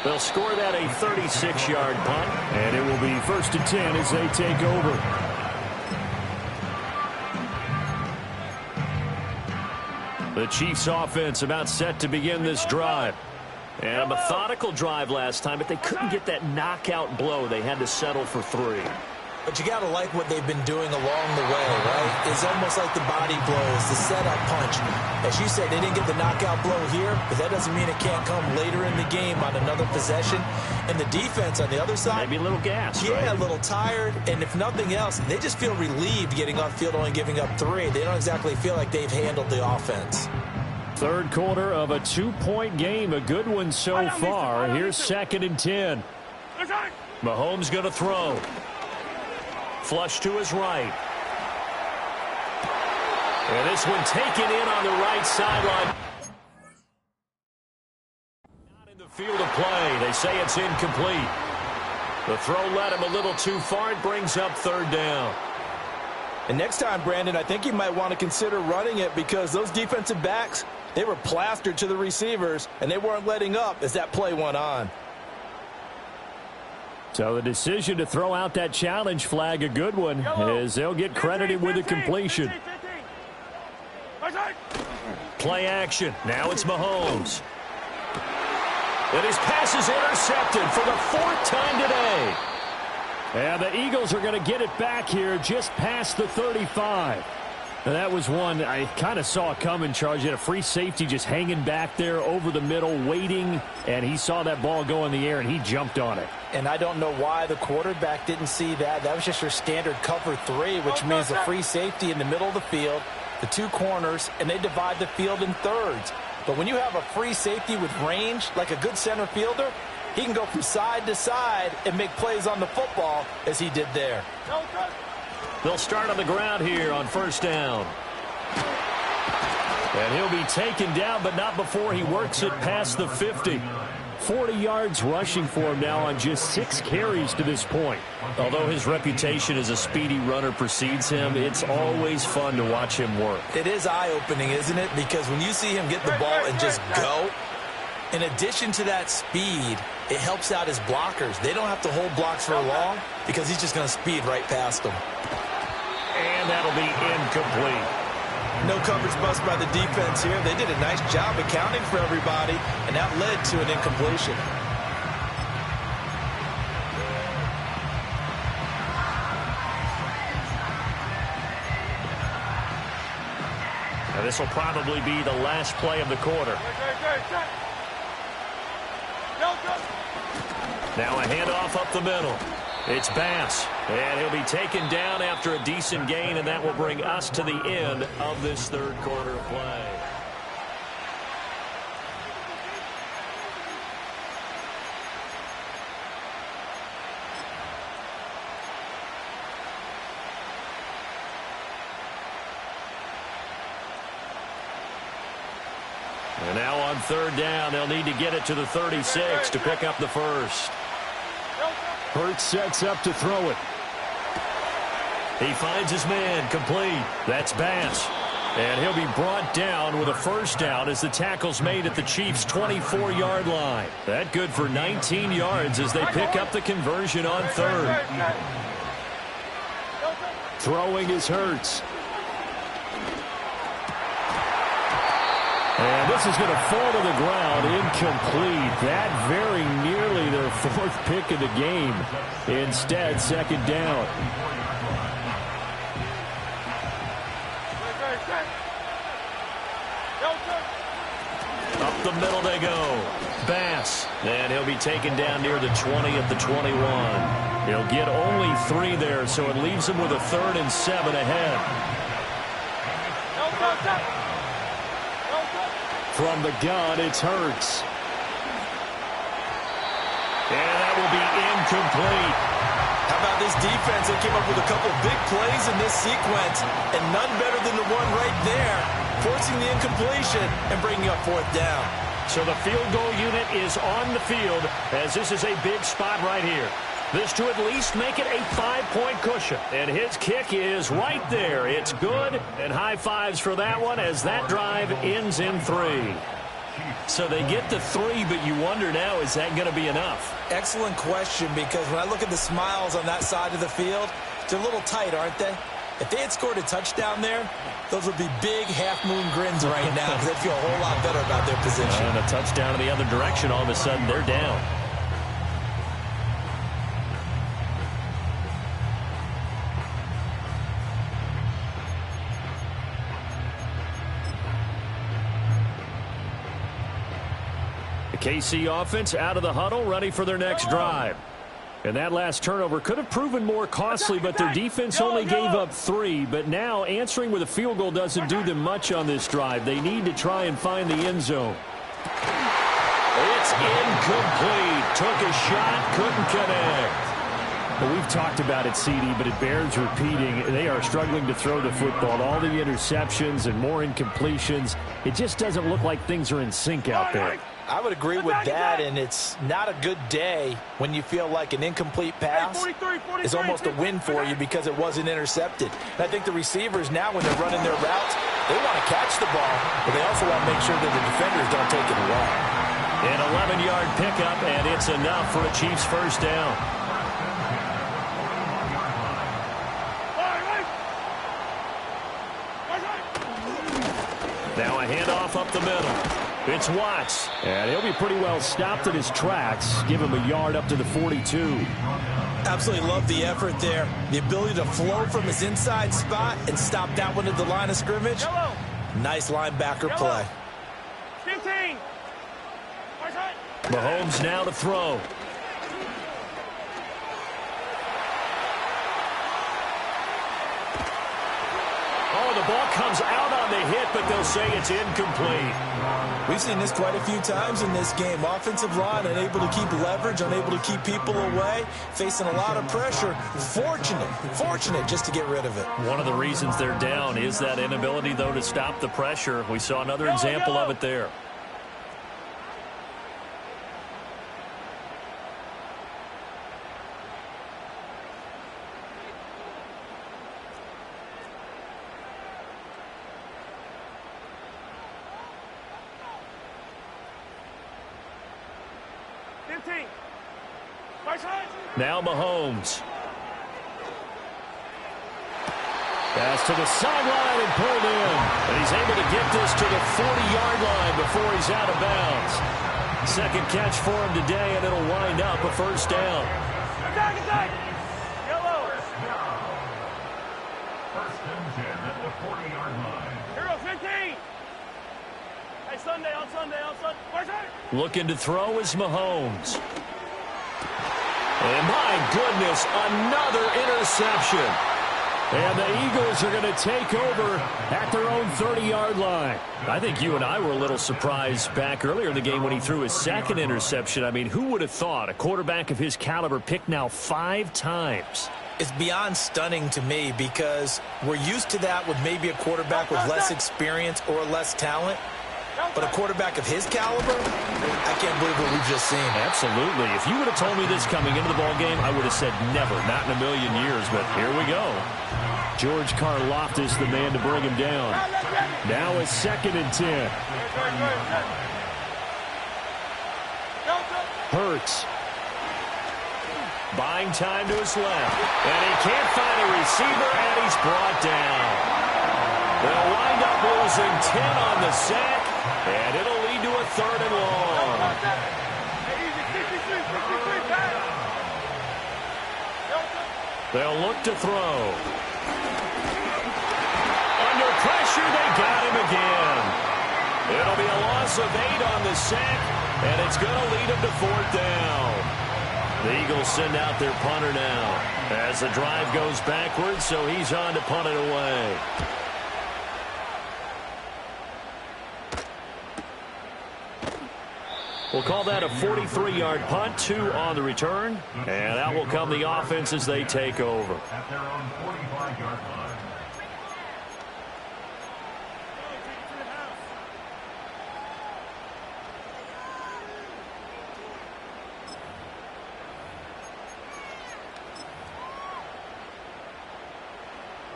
They'll score that a 36-yard punt, and it will be 1st and 10 as they take over. The Chiefs offense about set to begin this drive. And a methodical drive last time, but they couldn't get that knockout blow. They had to settle for 3. But you got to like what they've been doing along the way, right? It's almost like the body blows, the setup punch. As you said, they didn't get the knockout blow here, but that doesn't mean it can't come later in the game on another possession. And the defense on the other side, maybe a little gas, yeah, right? A little tired. And if nothing else, they just feel relieved getting off field, only giving up 3. They don't exactly feel like they've handled the offense. Third quarter of a 2-point game, a good one so far. Here's 2nd and 10. Mahomes going to throw. Flush to his right. And this one taken in on the right sideline. Not in the field of play. They say it's incomplete. The throw led him a little too far. It brings up 3rd down. And next time, Brandon, I think you might want to consider running it because those defensive backs, they were plastered to the receivers, and they weren't letting up as that play went on. So the decision to throw out that challenge flag, a good one, as they'll get credited with a completion. Play action. Now it's Mahomes. And his pass is intercepted for the 4th time today. And the Eagles are going to get it back here just past the 35. Now that was one I kind of saw coming, Charles. You had a free safety just hanging back there over the middle, waiting, and he saw that ball go in the air, and he jumped on it. And I don't know why the quarterback didn't see that. That was just your standard cover 3, which means the free safety in the middle of the field, the 2 corners, and they divide the field in thirds. But when you have a free safety with range, like a good center fielder, he can go from side to side and make plays on the football as he did there. They'll start on the ground here on 1st down. And he'll be taken down, but not before he works it past the 50. 40 yards rushing for him now on just 6 carries to this point. Although his reputation as a speedy runner precedes him, it's always fun to watch him work. It is eye-opening, isn't it? Because when you see him get the ball and just go, in addition to that speed, it helps out his blockers. They don't have to hold blocks for long because he's just going to speed right past them. And that'll be incomplete. No coverage bust by the defense here. They did a nice job accounting for everybody, and that led to an incompletion. Now this will probably be the last play of the quarter. Now a handoff up the middle. It's Bass, and he'll be taken down after a decent gain, and that will bring us to the end of this 3rd quarter of play. And now on 3rd down, they'll need to get it to the 36 to pick up the 1st. Hurts sets up to throw it. He finds his man, complete. That's Bass. And he'll be brought down with a 1st down as the tackle's made at the Chiefs' 24-yard line. That good for 19 yards as they pick up the conversion on 3rd. Throwing is Hurts. And this is going to fall to the ground, incomplete. That very nearly their 4th pick of the game. Instead, 2nd down. Up the middle they go. Bass. And he'll be taken down near the 20 at the 21. He'll get only 3 there, so it leaves him with a 3rd and 7 ahead. From the gun, it's Hurts. And that will be incomplete. How about this defense? They came up with a couple big plays in this sequence, and none better than the one right there, forcing the incompletion and bringing up 4th down. So the field goal unit is on the field as this is a big spot right here. This to at least make it a 5-point cushion. And his kick is right there. It's good, and high fives for that one as that drive ends in 3. So they get to 3, but you wonder now, is that going to be enough? Excellent question, because when I look at the smiles on that side of the field, they're a little tight, aren't they? If they had scored a touchdown there, those would be big half-moon grins right now because they'd feel a whole lot better about their position. And a touchdown in the other direction, all of a sudden they're down. The KC offense out of the huddle, ready for their next drive. And that last turnover could have proven more costly, but their defense only gave up 3. But now answering with a field goal doesn't do them much on this drive. They need to try and find the end zone. It's incomplete. Took a shot, couldn't connect. Well, we've talked about it, CD, but it bears repeating. They are struggling to throw the football. All the interceptions and more incompletions. It just doesn't look like things are in sync out there. I would agree with that, and it's not a good day when you feel like an incomplete pass is almost a win for you because it wasn't intercepted. And I think the receivers now, when they're running their routes, they want to catch the ball, but they also want to make sure that the defenders don't take it away. An 11-yard pickup, and it's enough for a Chiefs first down. Now a handoff up the middle. It's Watts, and he'll be pretty well stopped in his tracks. Give him a yard up to the 42. Absolutely love the effort there. The ability to flow from his inside spot and stop that one at the line of scrimmage. Nice linebacker play. 15. Mahomes now to throw. Oh, the ball comes out on the hit, but they'll say it's incomplete. We've seen this quite a few times in this game. Offensive line unable to keep leverage, unable to keep people away, facing a lot of pressure. Fortunate just to get rid of it. One of the reasons they're down is that inability, though, to stop the pressure. We saw another example of it there. Now Mahomes. Pass to the sideline and pulled in. And he's able to get this to the 40-yard line before he's out of bounds. Second catch for him today, and it'll wind up a first down. Attack! Yellow! First and 10 at the 40-yard line. Hero 15! Hey, Sunday. Looking to throw is Mahomes. And my goodness, another interception. And the Eagles are going to take over at their own 30-yard line. I think you and I were a little surprised back earlier in the game when he threw his second interception. I mean, who would have thought a quarterback of his caliber picked now 5 times? It's beyond stunning to me because we're used to that with maybe a quarterback with less experience or less talent. But a quarterback of his caliber, I can't believe what we've just seen. Absolutely. If you would have told me this coming into the ballgame, I would have said never, not in a million years. But here we go. George Karlaftis, the man to bring him down. Now a 2nd and 10. Hurts. Buying time to his left. And he can't find a receiver, and he's brought down. They'll wind up losing 10 on the sack, and it'll lead to a 3rd and long. They'll look to throw. Under pressure, they got him again. It'll be a loss of 8 on the sack, and it's going to lead them to 4th down. The Eagles send out their punter now as the drive goes backwards, so he's on to punt it away. We'll call that a 43-yard punt, 2 on the return. And out will come the offense as they take over. At their own 45-yard line.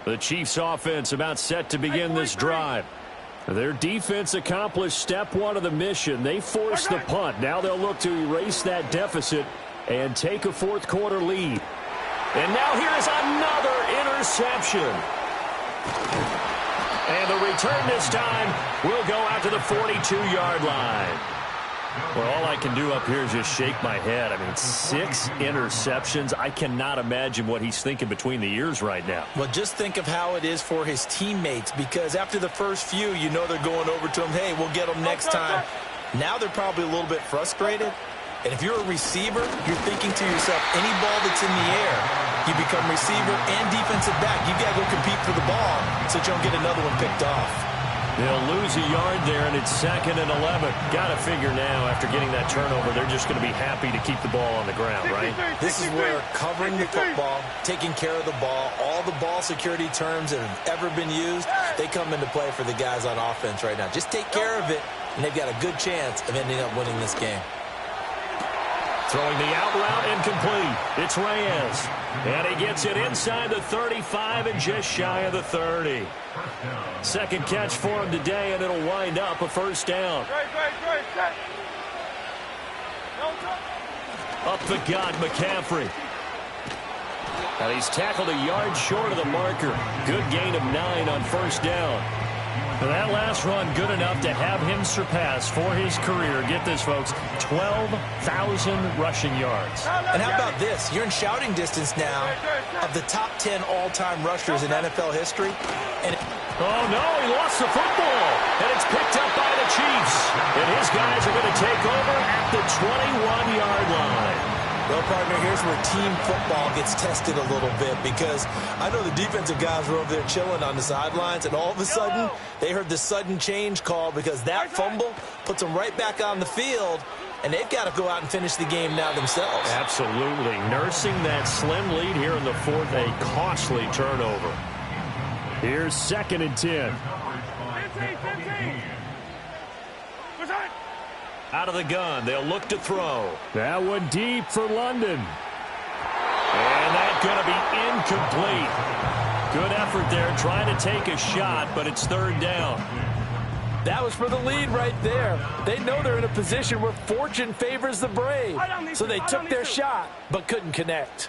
The Chiefs offense about set to begin this drive. Their defense accomplished step 1 of the mission. They forced the punt. Now they'll look to erase that deficit and take a 4th quarter lead. And now here's another interception. And the return this time will go out to the 42-yard line. Well, all I can do up here is just shake my head. I mean, 6 interceptions. I cannot imagine what he's thinking between the ears right now. Well, just think of how it is for his teammates, because after the first few, you know they're going over to him, hey, we'll get them next time. Now they're probably a little bit frustrated. And if you're a receiver, you're thinking to yourself, any ball that's in the air, you become receiver and defensive back. You got to go compete for the ball so that you don't get another one picked off. They'll lose a yard there, and it's 2nd and 11. Got to figure now, after getting that turnover, they're just going to be happy to keep the ball on the ground, right? This is where covering the football, taking care of the ball, all the ball security terms that have ever been used, they come into play for the guys on offense right now. Just take care of it, and they've got a good chance of ending up winning this game. Throwing the out route incomplete. It's Reyes. And he gets it inside the 35 and just shy of the 30. Second catch for him today, and it'll wind up a first down. Up the gut, McCaffrey. And he's tackled a yard short of the marker. Good gain of 9 on first down. And that last run good enough to have him surpass for his career, get this, folks, 12,000 rushing yards. And how about this? You're in shouting distance now of the top 10 all-time rushers in NFL history. And oh, no, he lost the football. And it's picked up by the Chiefs. And his guys are going to take over at the 21-yard line. Well, partner, here's where team football gets tested a little bit, because I know the defensive guys were over there chilling on the sidelines, and all of a sudden, they heard the sudden change call because that fumble puts them right back on the field, and they've got to go out and finish the game now themselves. Absolutely. Nursing that slim lead here in the 4th, a costly turnover. Here's 2nd and 10. Out of the gun, they'll look to throw. That one deep for London. And that's going to be incomplete. Good effort there, trying to take a shot, but it's 3rd down. That was for the lead right there. They know they're in a position where fortune favors the brave. So they took their shot, but couldn't connect.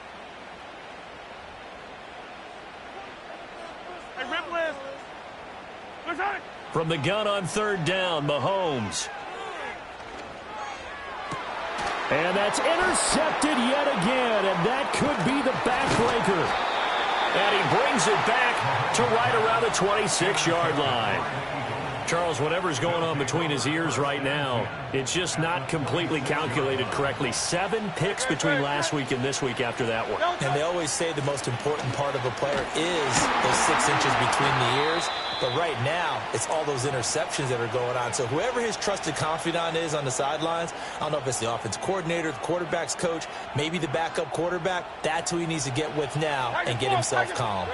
From the gun on 3rd down, Mahomes. And that's intercepted yet again, and that could be the backbreaker. And he brings it back to right around the 26-yard line. Charles, whatever's going on between his ears right now, it's just not completely calculated correctly. 7 picks between last week and this week after that one. And they always say the most important part of a player is those 6 inches between the ears. But right now, it's all those interceptions that are going on. So whoever his trusted confidant is on the sidelines, I don't know if it's the offense coordinator, the quarterback's coach, maybe the backup quarterback, that's who he needs to get with now and get himself calm.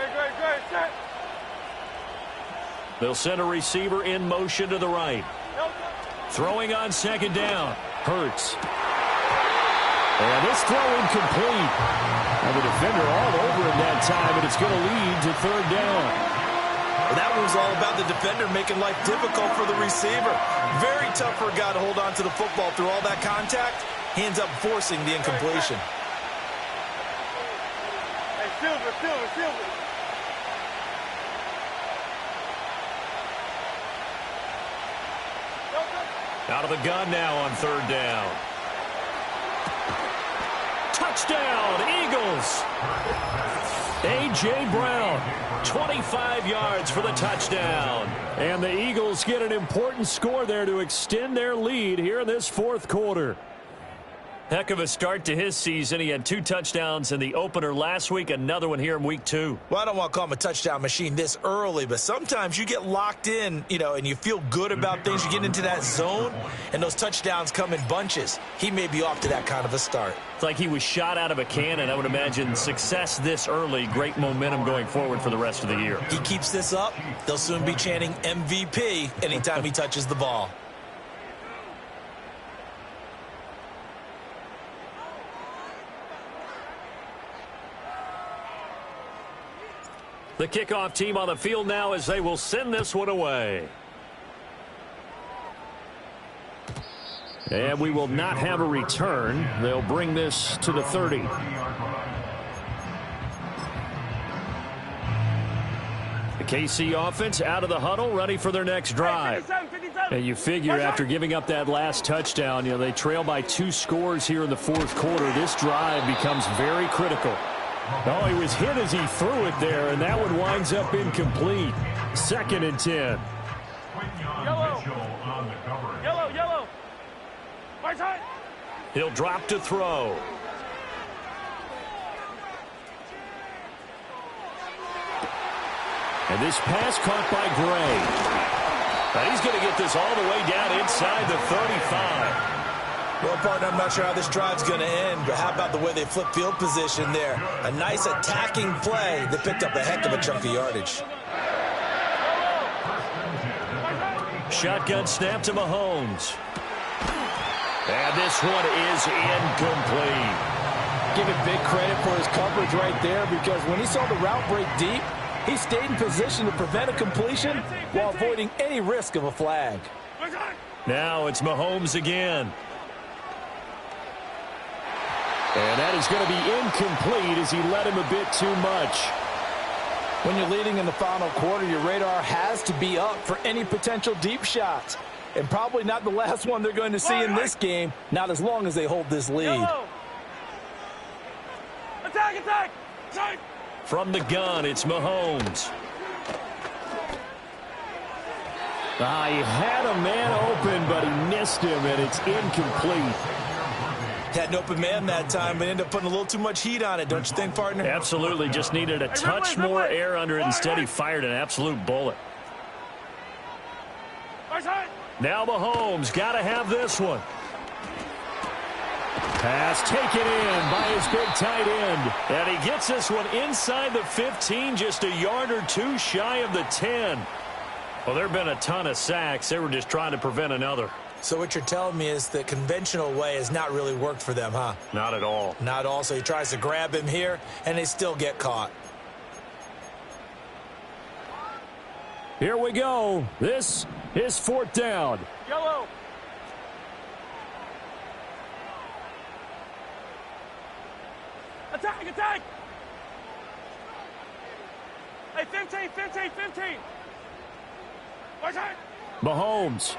They'll send a receiver in motion to the right. Throwing on 2nd down. Hurts. And this throw incomplete. And the defender all over it that time, and it's going to lead to 3rd down. Well, that one was all about the defender making life difficult for the receiver. Very tough for a guy to hold on to the football through all that contact. He ends up forcing the incompletion. Hey, Silver. Out of the gun now on 3rd down. Touchdown, Eagles. A.J. Brown, 25 yards for the touchdown. And the Eagles get an important score there to extend their lead here in this 4th quarter. Heck of a start to his season. He had 2 touchdowns in the opener last week, another one here in week 2. Well, I don't want to call him a touchdown machine this early, but sometimes you get locked in, and you feel good about things. You get into that zone, and those touchdowns come in bunches. He may be off to that kind of a start. It's like he was shot out of a cannon. I would imagine success this early, great momentum going forward for the rest of the year. He keeps this up, they'll soon be chanting MVP anytime he touches the ball. The kickoff team on the field now as they will send this one away. And we will not have a return. They'll bring this to the 30. The KC offense out of the huddle, ready for their next drive. 57. And you figure after giving up that last touchdown, they trail by 2 scores here in the fourth quarter. This drive becomes very critical. Oh, he was hit as he threw it there, and that one winds up incomplete. 2nd and 10. Yellow. Right side. He'll drop to throw. And this pass caught by Gray. Now he's going to get this all the way down inside the 35. Well, partner, I'm not sure how this drive's going to end, but how about the way they flip field position there? A nice attacking play that picked up a heck of a chunk of yardage. Shotgun snap to Mahomes. And this one is incomplete. Give it big credit for his coverage right there, because when he saw the route break deep, he stayed in position to prevent a completion while avoiding any risk of a flag. Now it's Mahomes again. And that is going to be incomplete as he led him a bit too much. When you're leading in the final quarter, your radar has to be up for any potential deep shots. And probably not the last one they're going to see in this game, not as long as they hold this lead. Attack! From the gun, it's Mahomes. He had a man open, but he missed him, and it's incomplete. Had an open man that time, but ended up putting a little too much heat on it, don't you think, partner? Absolutely, just needed a touch more air under it. Instead, he fired an absolute bullet. Now Mahomes, got to have this one. Pass taken in by his big tight end. And he gets this one inside the 15, just a yard or two shy of the 10. Well, there have been a ton of sacks. They were just trying to prevent another. So what you're telling me is the conventional way has not really worked for them, huh? Not at all. Not at all. So he tries to grab him here, and they still get caught. Here we go. This is 4th down. Yellow. Attack! Hey, 15. Right side. Mahomes.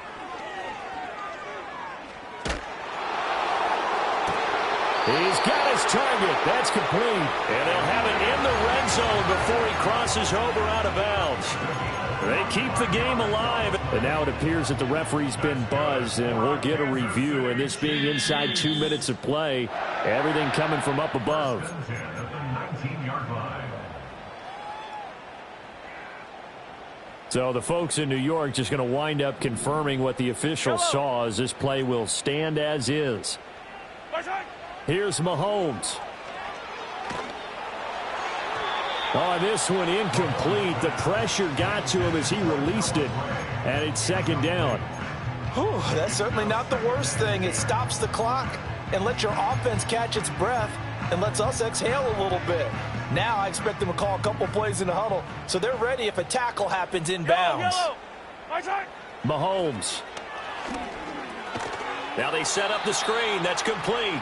He's got his target. That's complete. And they'll have it in the red zone before he crosses over out of bounds. They keep the game alive. And now it appears that the referee's been buzzed, and we'll get a review. And this being inside 2 minutes of play, everything coming from up above. So the folks in New York just going to wind up confirming what the officials saw, as this play will stand as is. Here's Mahomes. Oh, this one incomplete. The pressure got to him as he released it, and it's 2nd down. Whew, that's certainly not the worst thing. It stops the clock and lets your offense catch its breath and lets us exhale a little bit. Now I expect them to call a couple plays in the huddle, so they're ready if a tackle happens inbounds. Mahomes. Now they set up the screen. That's complete.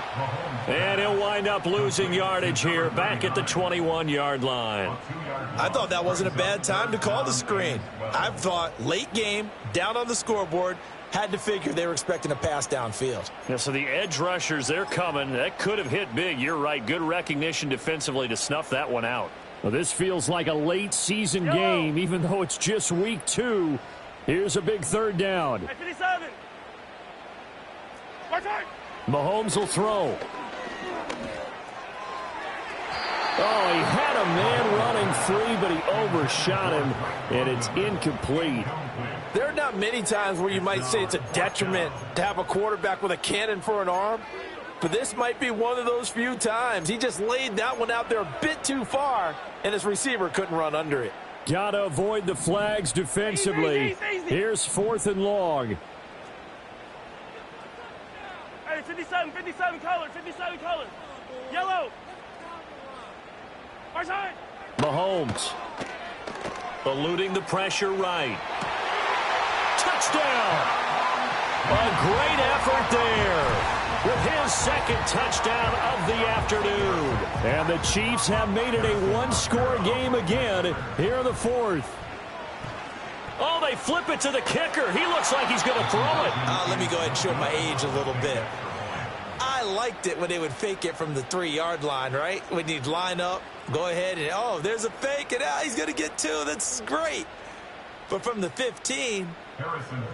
And he'll wind up losing yardage here back at the 21-yard line. I thought that wasn't a bad time to call the screen. I thought late game, down on the scoreboard, had to figure they were expecting a pass downfield. Yeah, so the edge rushers, they're coming. That could have hit big. You're right. Good recognition defensively to snuff that one out. Well, this feels like a late season game, even though it's just week 2. Here's a big 3rd down. 57. Mahomes will throw. Oh, he had a man running free, but he overshot him, and it's incomplete. There are not many times where you might say it's a detriment to have a quarterback with a cannon for an arm, but this might be one of those few times. He just laid that one out there a bit too far, and his receiver couldn't run under it. Got to avoid the flags defensively. Easy. Here's 4th and long. Hey, 57 color. Yellow. Right side. Mahomes. Eluding the pressure right. Touchdown! A great effort there with his 2nd touchdown of the afternoon. And the Chiefs have made it a one-score game again here in the 4th. they flip it to the kicker. He looks like he's going to throw it. Let me go ahead and show my age a little bit. I liked it when they would fake it from the 3-yard line, right? When you'd line up, go ahead, and, oh, there's a fake, and he's going to get 2. That's great. But from the 15,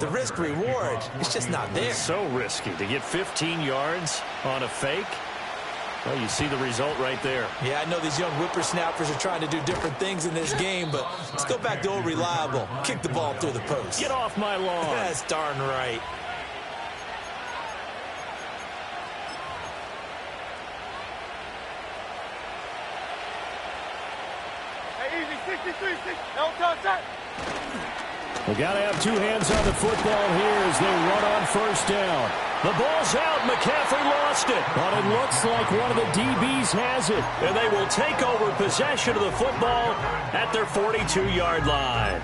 the risk-reward, it's just not there. It's so risky to get 15 yards on a fake. Well, you see the result right there. Yeah, I know these young whippersnappers are trying to do different things in this game, but let's go back to old reliable. Kick the ball through the post. Get off my lawn. That's darn right. Hey, easy, 63, 60. No touch. We got to have 2 hands on the football here as they run on first down. The ball's out. McCaffrey lost it. But it looks like one of the DBs has it. And they will take over possession of the football at their 42-yard line.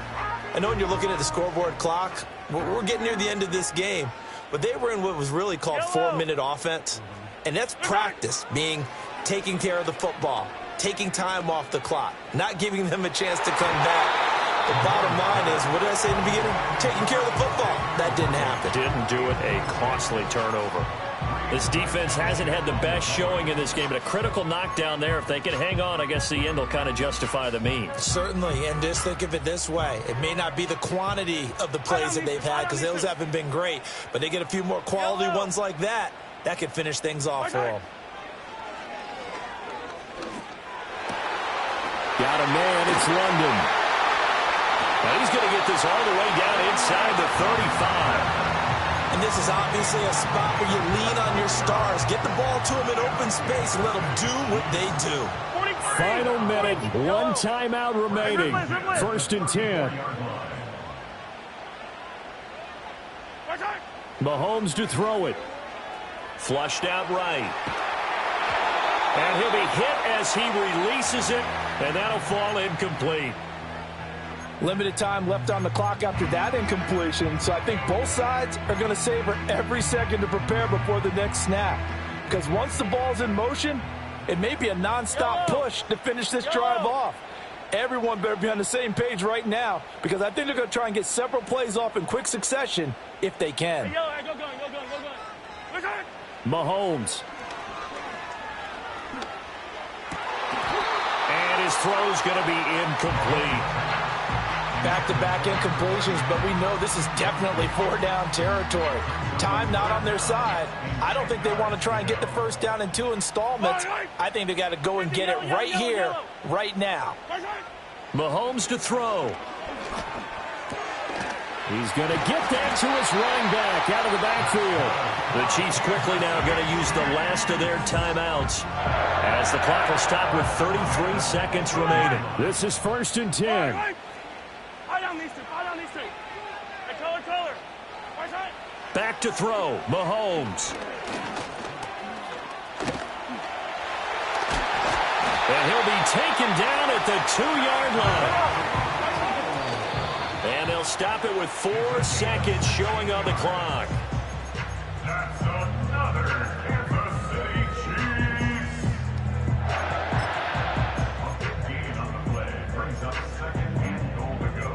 I know when you're looking at the scoreboard clock, we're getting near the end of this game. But they were in what was really called 4-minute offense. And that's practice, being taking care of the football, taking time off the clock, not giving them a chance to come back. The bottom line is, what did I say in the beginning? Taking care of the football. That didn't happen. Didn't do it. A costly turnover. This defense hasn't had the best showing in this game, but a critical knockdown there. If they can hang on, I guess the end will kind of justify the means. Certainly, and just think of it this way. It may not be the quantity of the plays that they've had, because those haven't been great, but they get a few more quality ones like that. That could finish things off for them. Got a man. It's London. Now he's going to get this all the way down inside the 35. And this is obviously a spot where you lean on your stars. Get the ball to them in open space and let them do what they do. Final minute. 1 timeout remaining. 1st and 10. Mahomes to throw it. Flushed out right. And he'll be hit as he releases it. And that'll fall incomplete. Limited time left on the clock after that incompletion, so I think both sides are going to savor every second to prepare before the next snap. Because once the ball's in motion, it may be a nonstop push to finish this drive off. Everyone better be on the same page right now, because I think they're going to try and get several plays off in quick succession if they can. Mahomes. And his throw's going to be incomplete. Back-to-back incompletions, but we know this is definitely 4-down territory. Time not on their side. I don't think they want to try and get the first down in 2 installments. I think they got to go and get it right here, right now. Mahomes to throw. He's going to get that to his running back out of the backfield. The Chiefs quickly now going to use the last of their timeouts as the clock will stop with 33 seconds remaining. This is 1st and 10. Back to throw. Mahomes. And he'll be taken down at the 2-yard line. And they'll stop it with 4 seconds showing on the clock. That's another Kansas City Chiefs. A 15 on the play brings up 2nd and goal to go.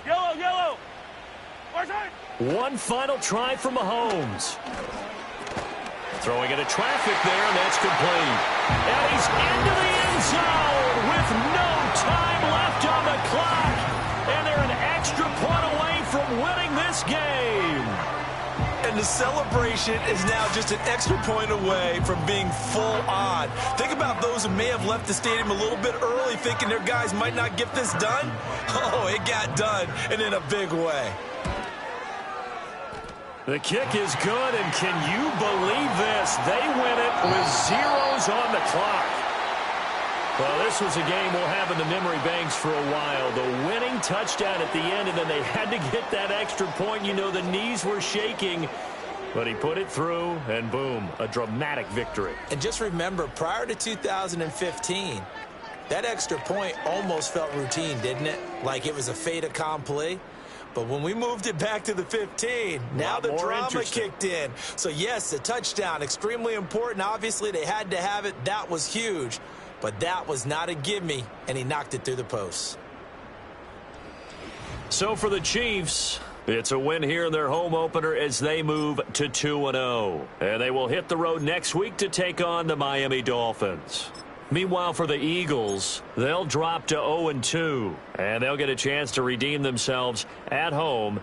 Yellow. One final try for Mahomes. Throwing into traffic there, and that's complete. And he's into the end zone with no time left on the clock. And they're an extra point away from winning this game. And the celebration is now just an extra point away from being full on. Think about those who may have left the stadium a little bit early thinking their guys might not get this done. Oh, it got done, and in a big way. The kick is good, and can you believe this? They win it with zeros on the clock. Well, this was a game we'll have in the memory banks for a while. The winning touchdown at the end, and then they had to get that extra point. You know, the knees were shaking, but he put it through, and boom, a dramatic victory. And just remember, prior to 2015, that extra point almost felt routine, didn't it? Like it was a fait accompli. But when we moved it back to the 15, now the drama kicked in. So, yes, the touchdown, extremely important. Obviously, they had to have it. That was huge. But that was not a gimme, and he knocked it through the post. So for the Chiefs, it's a win here in their home opener as they move to 2-0. And they will hit the road next week to take on the Miami Dolphins. Meanwhile, for the Eagles, they'll drop to 0-2. And they'll get a chance to redeem themselves at home